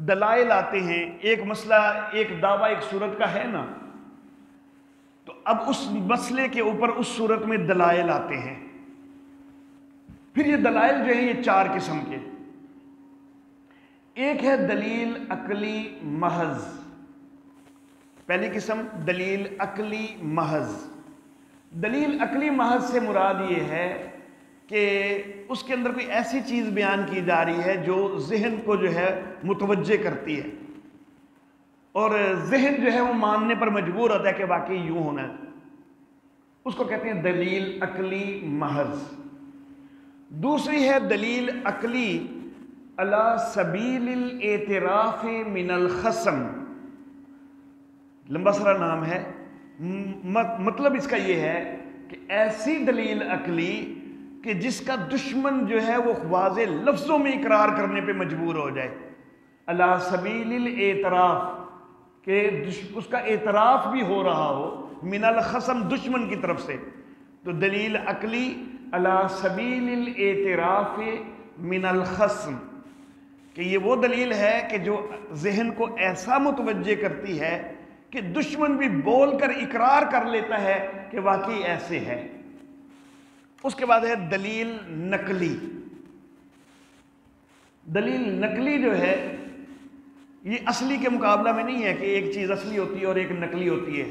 Speaker 1: دلائل آتے ہیں۔ ایک مسئلہ، ایک دعویٰ ایک صورت کا ہے نا، تو اب اس مسئلے کے اوپر اس صورت میں دلائل آتے ہیں۔ پھر یہ دلائل جو ہیں یہ چار قسم کے، ایک ہے دلیل عقلی محض۔ پہلی قسم دلیل عقلی محض۔ دلیل عقلی محض سے مراد یہ ہے کہ اس کے اندر کوئی ایسی چیز بیان کی جا رہی ہے جو ذہن کو جو ہے متوجہ کرتی ہے، اور ذہن جو ہے وہ ماننے پر مجبور ہوتا ہے کہ واقعی یوں ہونا ہے، اس کو کہتے ہیں دلیل عقلی محض۔ دوسری ہے دلیل عقلی علی سبیل الاعتراف من الخصم۔ لمبا سارا نام ہے، مطلب اس کا یہ ہے کہ ایسی دلیل عقلی کہ جس کا دشمن جو ہے وہ واضح لفظوں میں اقرار کرنے پہ مجبور ہو جائے، علی سبیل الاعتراف، کہ اس کا اعتراف بھی ہو رہا ہو، من الخصم دشمن کی طرف سے۔ تو دلیل عقلی علی سبیل الاعتراف من الخصم، کہ یہ وہ دلیل ہے کہ جو ذہن کو ایسا متوجہ کرتی ہے کہ دشمن بھی بول کر اقرار کر لیتا ہے کہ واقعی ایسے ہے۔ اس کے بعد ہے دلیل نقلی۔ دلیل نقلی جو ہے یہ اصلی کے مقابلہ میں نہیں ہے کہ ایک چیز اصلی ہوتی ہے اور ایک نقلی ہوتی ہے۔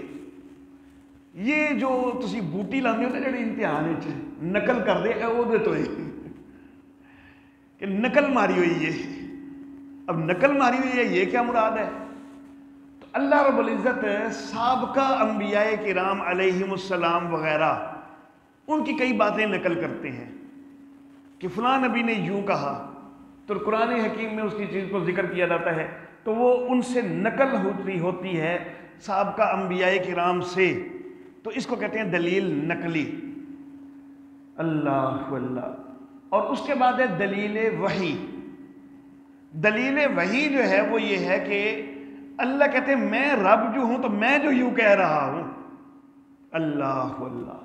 Speaker 1: یہ جو تسی بوٹی لاندے ہو نا جڑی امتحان وچ نقل کر دے اودے تو کہ نقل ماری ہوئی ہے۔ اب نقل ماری ہوئی ہے یہ کیا مراد ہے؟ تو اللہ رب العزت سابقہ انبیاء کرام علیہم السلام وغیرہ ان کی کئی باتیں نقل کرتے ہیں کہ فلاں نبی نے یوں کہا، تو قرآن حکیم میں اس کی چیز کو ذکر کیا جاتا ہے، تو وہ ان سے نقل ہوتی ہے سابقہ انبیاء کرام سے، تو اس کو کہتے ہیں دلیل نقلی۔ اللہ اللہ۔ اور اس کے بعد ہے دلیل وحی۔ دلیل وحی جو ہے وہ یہ ہے کہ اللہ کہتے ہیں میں رب جو ہوں تو میں جو یوں کہہ رہا ہوں۔ اللہ اللہ۔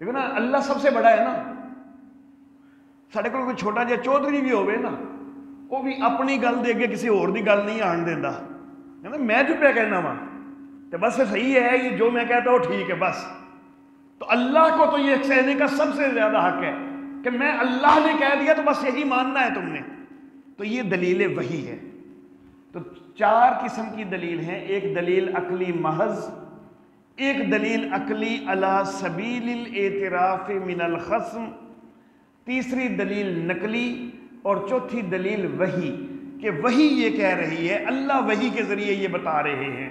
Speaker 1: دیکھو نا، اللہ سب سے بڑا ہے نا۔ ساڑھے کو کوئی چھوٹا جہا چودھری بھی ہوئے نا، وہ بھی اپنی گل دے کے کسی اور دی گل نہیں آن دینا، میں جو پہ کہنا وا تو بس صحیح ہے، یہ جو میں کہتا ہوں ٹھیک ہے بس۔ تو اللہ کو تو یہ کہنے کا سب سے زیادہ حق ہے کہ میں اللہ نے کہہ دیا تو بس یہی ماننا ہے تم نے، تو یہ دلیل وحی ہے۔ تو چار قسم کی دلیل ہیں، ایک دلیل عقلی محض، ایک دلیل عقلی علی سبیل الاعتراف من الخصم، تیسری دلیل نقلی، اور چوتھی دلیل وحی، کہ وحی یہ کہہ رہی ہے، اللہ وحی کے ذریعے یہ بتا رہے ہیں۔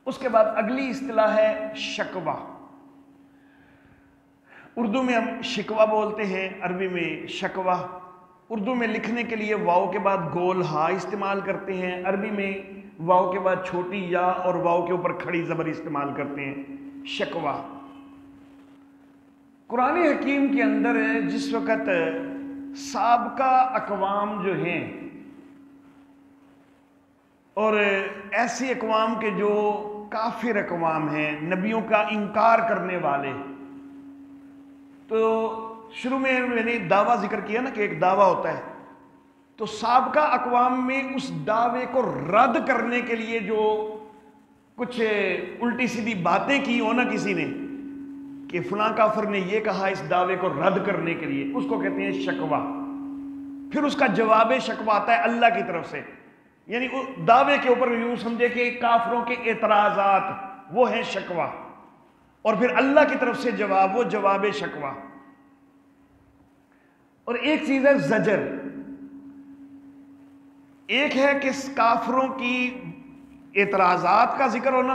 Speaker 1: اس کے بعد اگلی اصطلاح ہے شکوہ۔ اردو میں ہم شکوہ بولتے ہیں، عربی میں شکوہ۔ اردو میں لکھنے کے لیے واو کے بعد گول ہا استعمال کرتے ہیں، عربی میں واو کے بعد چھوٹی یا اور واو کے اوپر کھڑی زبر استعمال کرتے ہیں، شکوہ۔ قرآن حکیم کے اندر جس وقت سابقہ اقوام جو ہیں اور ایسی اقوام کے جو کافر اقوام ہیں، نبیوں کا انکار کرنے والے، تو شروع میں نے دعویٰ ذکر کیا نا کہ ایک دعویٰ ہوتا ہے، تو سابقہ اقوام میں اس دعوے کو رد کرنے کے لیے جو کچھ الٹی سیدھی باتیں کی ہو نا کسی نے، کہ فلاں کافر نے یہ کہا اس دعوے کو رد کرنے کے لیے، اس کو کہتے ہیں شکوہ۔ پھر اس کا جواب شکوہ آتا ہے اللہ کی طرف سے، یعنی دعوے کے اوپر یوں سمجھے کہ کافروں کے اعتراضات وہ ہیں شکوہ، اور پھر اللہ کی طرف سے جواب، وہ جواب شکوہ۔ اور ایک چیز ہے زجر، ایک ہے کہ کافروں کی اعتراضات کا ذکر ہونا،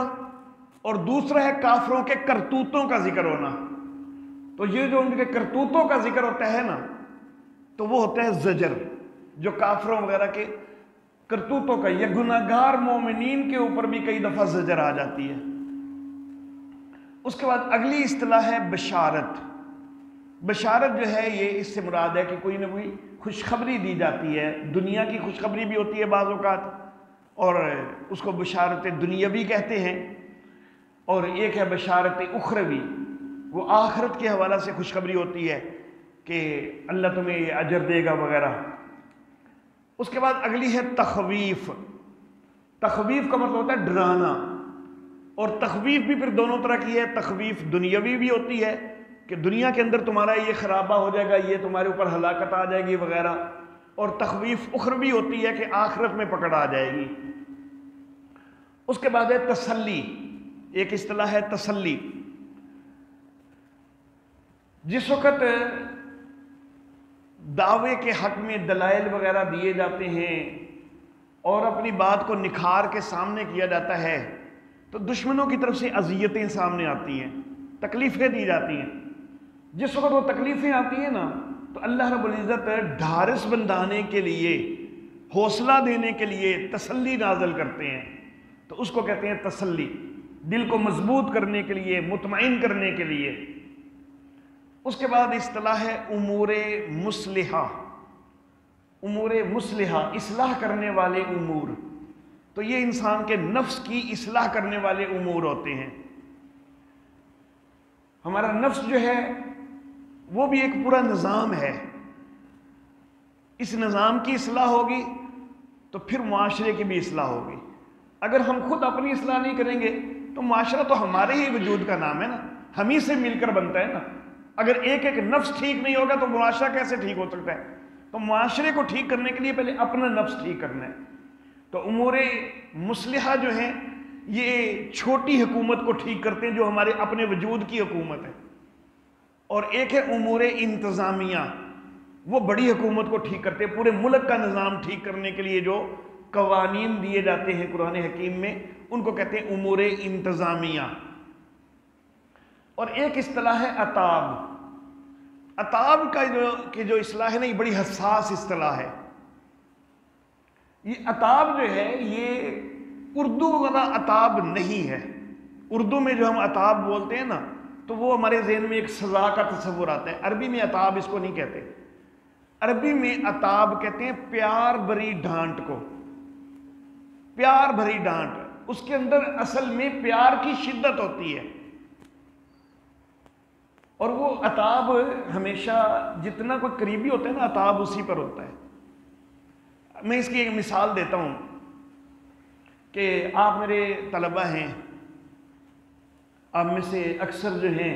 Speaker 1: اور دوسرا ہے کافروں کے کرتوتوں کا ذکر ہونا۔ تو یہ جو ان کے کرتوتوں کا ذکر ہوتا ہے نا، تو وہ ہوتا ہے زجر، جو کافروں وغیرہ کے کرتوتوں کا، یا گناہگار مومنین کے اوپر بھی کئی دفعہ زجر آ جاتی ہے۔ اس کے بعد اگلی اصطلاح ہے بشارت۔ بشارت جو ہے یہ اس سے مراد ہے کہ کوئی نہ کوئی خوشخبری دی جاتی ہے، دنیا کی خوشخبری بھی ہوتی ہے بعض اوقات، اور اس کو بشارت دنیاوی کہتے ہیں، اور ایک ہے بشارت اخروی، وہ آخرت کے حوالہ سے خوشخبری ہوتی ہے کہ اللہ تمہیں یہ اجر دے گا وغیرہ۔ اس کے بعد اگلی ہے تخویف۔ تخویف کا مطلب ہوتا ہے ڈرانا، اور تخویف بھی پھر دونوں طرح کی ہے۔ تخویف دنیاوی بھی ہوتی ہے کہ دنیا کے اندر تمہارا یہ خرابہ ہو جائے گا، یہ تمہارے اوپر ہلاکت آ جائے گی وغیرہ، اور تخویف اخروی ہوتی ہے کہ آخرت میں پکڑ آ جائے گی۔ اس کے بعد ہے تسلی، ایک اصطلاح ہے تسلی۔ جس وقت دعوے کے حق میں دلائل وغیرہ دیے جاتے ہیں اور اپنی بات کو نکھار کے سامنے کیا جاتا ہے، تو دشمنوں کی طرف سے اذیتیں سامنے آتی ہیں، تکلیفیں دی جاتی ہیں۔ جس وقت وہ تکلیفیں آتی ہیں نا، تو اللہ رب العزت ڈھارس بندھانے کے لیے، حوصلہ دینے کے لیے تسلی نازل کرتے ہیں، تو اس کو کہتے ہیں تسلی، دل کو مضبوط کرنے کے لیے، مطمئن کرنے کے لیے۔ اس کے بعد اصطلاح ہے امور مصلحہ۔ امور مصلحہ، اصلاح کرنے والے امور، تو یہ انسان کے نفس کی اصلاح کرنے والے امور ہوتے ہیں۔ ہمارا نفس جو ہے وہ بھی ایک پورا نظام ہے، اس نظام کی اصلاح ہوگی تو پھر معاشرے کی بھی اصلاح ہوگی۔ اگر ہم خود اپنی اصلاح نہیں کریں گے تو معاشرہ تو ہمارے ہی وجود کا نام ہے نا، ہم ہی سے مل کر بنتا ہے نا۔ اگر ایک ایک نفس ٹھیک نہیں ہوگا تو معاشرہ کیسے ٹھیک ہو سکتا ہے؟ تو معاشرے کو ٹھیک کرنے کے لیے پہلے اپنا نفس ٹھیک کرنا ہے۔ تو امور مصلحہ جو ہیں یہ چھوٹی حکومت کو ٹھیک کرتے ہیں جو ہمارے اپنے وجود کی حکومت ہے، اور ایک ہے امور انتظامیہ، وہ بڑی حکومت کو ٹھیک کرتے ہیں، پورے ملک کا نظام ٹھیک کرنے کے لیے جو قوانین دیے جاتے ہیں قرآن حکیم میں، ان کو کہتے ہیں امور انتظامیہ۔ اور ایک اصطلاح ہے عطاب۔ عطاب کا جو اصطلاح ہے نا، یہ بڑی حساس اصطلاح ہے۔ یہ عطاب جو ہے یہ اردو والا عطاب نہیں ہے۔ اردو میں جو ہم عطاب بولتے ہیں نا، تو وہ ہمارے ذہن میں ایک سزا کا تصور آتا ہے۔ عربی میں عطاب اس کو نہیں کہتے، عربی میں عطاب کہتے ہیں پیار بھری ڈانٹ کو، پیار بھری ڈانٹ۔ اس کے اندر اصل میں پیار کی شدت ہوتی ہے، اور وہ عطاب ہمیشہ جتنا کوئی قریبی ہوتا ہے نا، عطاب اسی پر ہوتا ہے۔ میں اس کی ایک مثال دیتا ہوں کہ آپ میرے طلبہ ہیں، آپ میں سے اکثر جو ہیں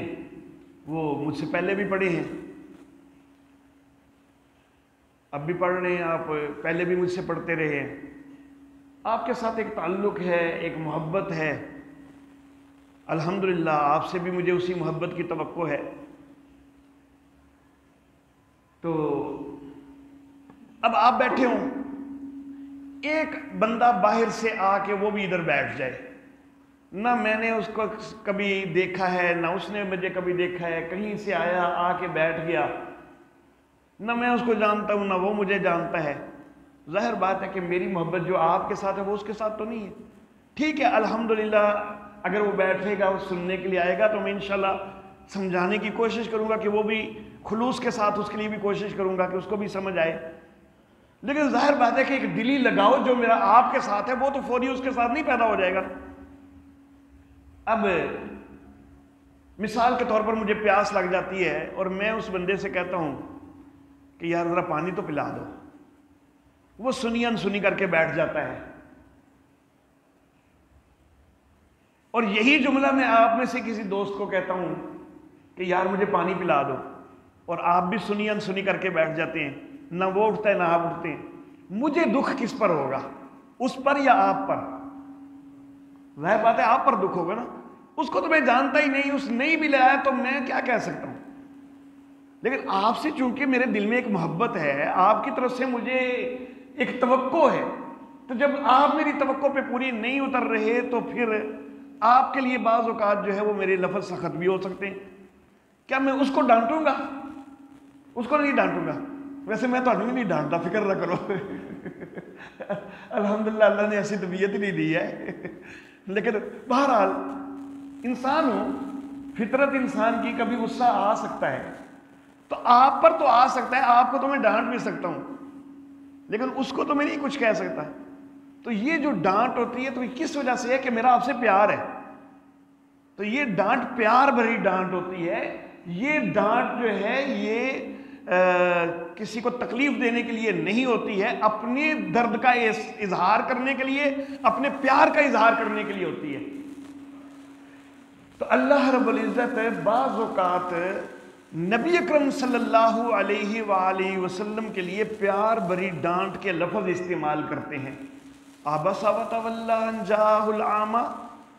Speaker 1: وہ مجھ سے پہلے بھی پڑھے ہیں، اب بھی پڑھ رہے ہیں، آپ پہلے بھی مجھ سے پڑھتے رہے ہیں، آپ کے ساتھ ایک تعلق ہے، ایک محبت ہے، الحمدللہ آپ سے بھی مجھے اسی محبت کی توقع ہے۔ تو اب آپ بیٹھے ہوں، ایک بندہ باہر سے آ کے وہ بھی ادھر بیٹھ جائے، نہ میں نے اس کو کبھی دیکھا ہے، نہ اس نے مجھے کبھی دیکھا ہے، کہیں سے آیا آ کے بیٹھ گیا، نہ میں اس کو جانتا ہوں نہ وہ مجھے جانتا ہے۔ ظاہر بات ہے کہ میری محبت جو آپ کے ساتھ ہے وہ اس کے ساتھ تو نہیں ہے۔ ٹھیک ہے، الحمدللہ اگر وہ بیٹھے گا، وہ سننے کے لیے آئے گا تو میں انشاءاللہ سمجھانے کی کوشش کروں گا کہ وہ بھی خلوص کے ساتھ، اس کے لیے بھی کوشش کروں گا کہ اس کو بھی سمجھ آئے۔ لیکن ظاہر بات ہے کہ ایک دلی لگاؤ جو میرا آپ کے ساتھ ہے وہ تو فوری اس کے ساتھ نہیں پیدا ہو جائے گا۔ اب مثال کے طور پر مجھے پیاس لگ جاتی ہے اور میں اس بندے سے کہتا ہوں کہ یار ذرا پانی تو پلا دو، وہ سنی انسنی کر کے بیٹھ جاتا ہے، اور یہی جملہ میں آپ میں سے کسی دوست کو کہتا ہوں کہ یار مجھے پانی پلا دو، اور آپ بھی سنی انسنی کر کے بیٹھ جاتے ہیں، نہ وہ اٹھتا ہے نہ آپ اٹھتے ہیں. مجھے دکھ کس پر ہوگا, اس پر یا آپ پر؟ ظاہر بات ہے آپ پر دکھ ہوگا نا. اس کو تو میں جانتا ہی نہیں, اس نہیں بھی لایا تو میں کیا کہہ سکتا ہوں. لیکن آپ سے چونکہ میرے دل میں ایک محبت ہے, آپ کی طرف سے مجھے ایک توقع ہے, تو جب آپ میری توقع پہ پوری نہیں اتر رہے تو پھر آپ کے لیے بعض اوقات جو ہے وہ میرے لفظ سخت بھی ہو سکتے ہیں. کیا میں اس کو ڈانٹوں گا؟ اس کو نہیں ڈانٹوں گا. ویسے میں تو نہیں ڈانٹتا, فکر نہ کرو. الحمدللہ اللہ نے ایسی طبیعت ہی نہیں دی ہے. لیکن بہرحال انسان ہوں, فطرت انسان کی کبھی غصہ آ سکتا ہے, تو آپ پر تو آ سکتا ہے, آپ کو تو میں ڈانٹ بھی سکتا ہوں, لیکن اس کو تو میں نہیں کچھ کہہ سکتا. تو یہ جو ڈانٹ ہوتی ہے تو یہ کس وجہ سے ہے کہ میرا آپ سے پیار ہے. تو یہ ڈانٹ پیار بھری ڈانٹ ہوتی ہے. یہ ڈانٹ جو ہے یہ کسی کو تکلیف دینے کے لیے نہیں ہوتی ہے, اپنے درد کا اظہار کرنے کے لیے, اپنے پیار کا اظہار کرنے کے لیے ہوتی ہے. تو اللہ رب العزت بعض اوقات نبی اکرم صلی اللہ علیہ وآلہ وسلم کے لیے پیار بھری ڈانٹ کے لفظ استعمال کرتے ہیں. عبس وتولی ان جاءہ الاعمی,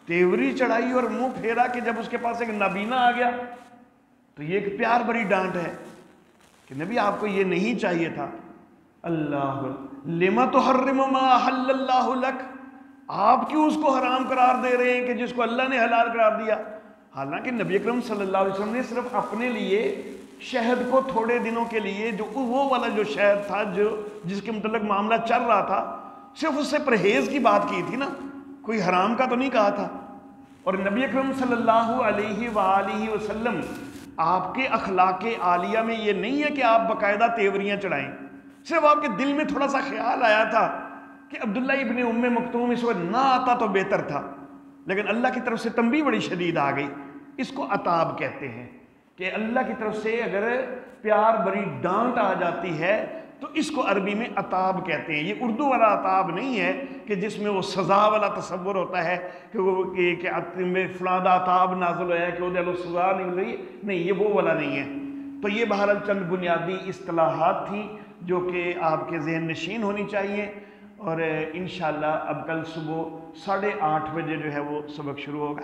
Speaker 1: تیوری چڑھائی اور منہ پھیرا کہ جب اس کے پاس ایک نابینا آ گیا. تو یہ ایک پیار بھری ڈانٹ ہے کہ نبی آپ کو یہ نہیں چاہیے تھا. اللہ لما تحرم ما احل اللہ لک, آپ کیوں اس کو حرام قرار دے رہے ہیں کہ جس کو اللہ نے حلال قرار دیا. حالانکہ نبی اکرم صلی اللہ علیہ وسلم نے صرف اپنے لیے شہد کو تھوڑے دنوں کے لیے, جو وہ والا جو شہد تھا جس کے متعلق معاملہ چل رہا تھا, صرف اس سے پرہیز کی بات کی تھی نا, کوئی حرام کا تو نہیں کہا تھا. اور نبی اکرم صلی اللہ علیہ وآلہ وسلم آپ کے اخلاق عالیہ میں یہ نہیں ہے کہ آپ باقاعدہ تیوریاں چڑھائیں. صرف آپ کے دل میں تھوڑا سا خیال آیا تھا کہ عبداللہ ابن ام مکتوم اس وقت نہ آتا تو بہتر تھا, لیکن اللہ کی طرف سے تنبیہ بڑی شدید آ گئی. اس کو عتاب کہتے ہیں کہ اللہ کی طرف سے اگر پیار بڑی ڈانٹ آ جاتی ہے تو اس کو عربی میں عتاب کہتے ہیں. یہ اردو والا عتاب نہیں ہے کہ جس میں وہ سزا والا تصور ہوتا ہے کہ وہ کہ فلاں عتاب نازل ہوا ہے کہ وہ سزا نہیں مل رہی. نہیں, یہ وہ والا نہیں ہے. تو یہ بہرحال چند بنیادی اصطلاحات تھیں جو کہ آپ کے ذہن نشین ہونی چاہیے. اور انشاءاللہ اب کل صبح 8:30 بجے جو ہے وہ سبق شروع ہوگا.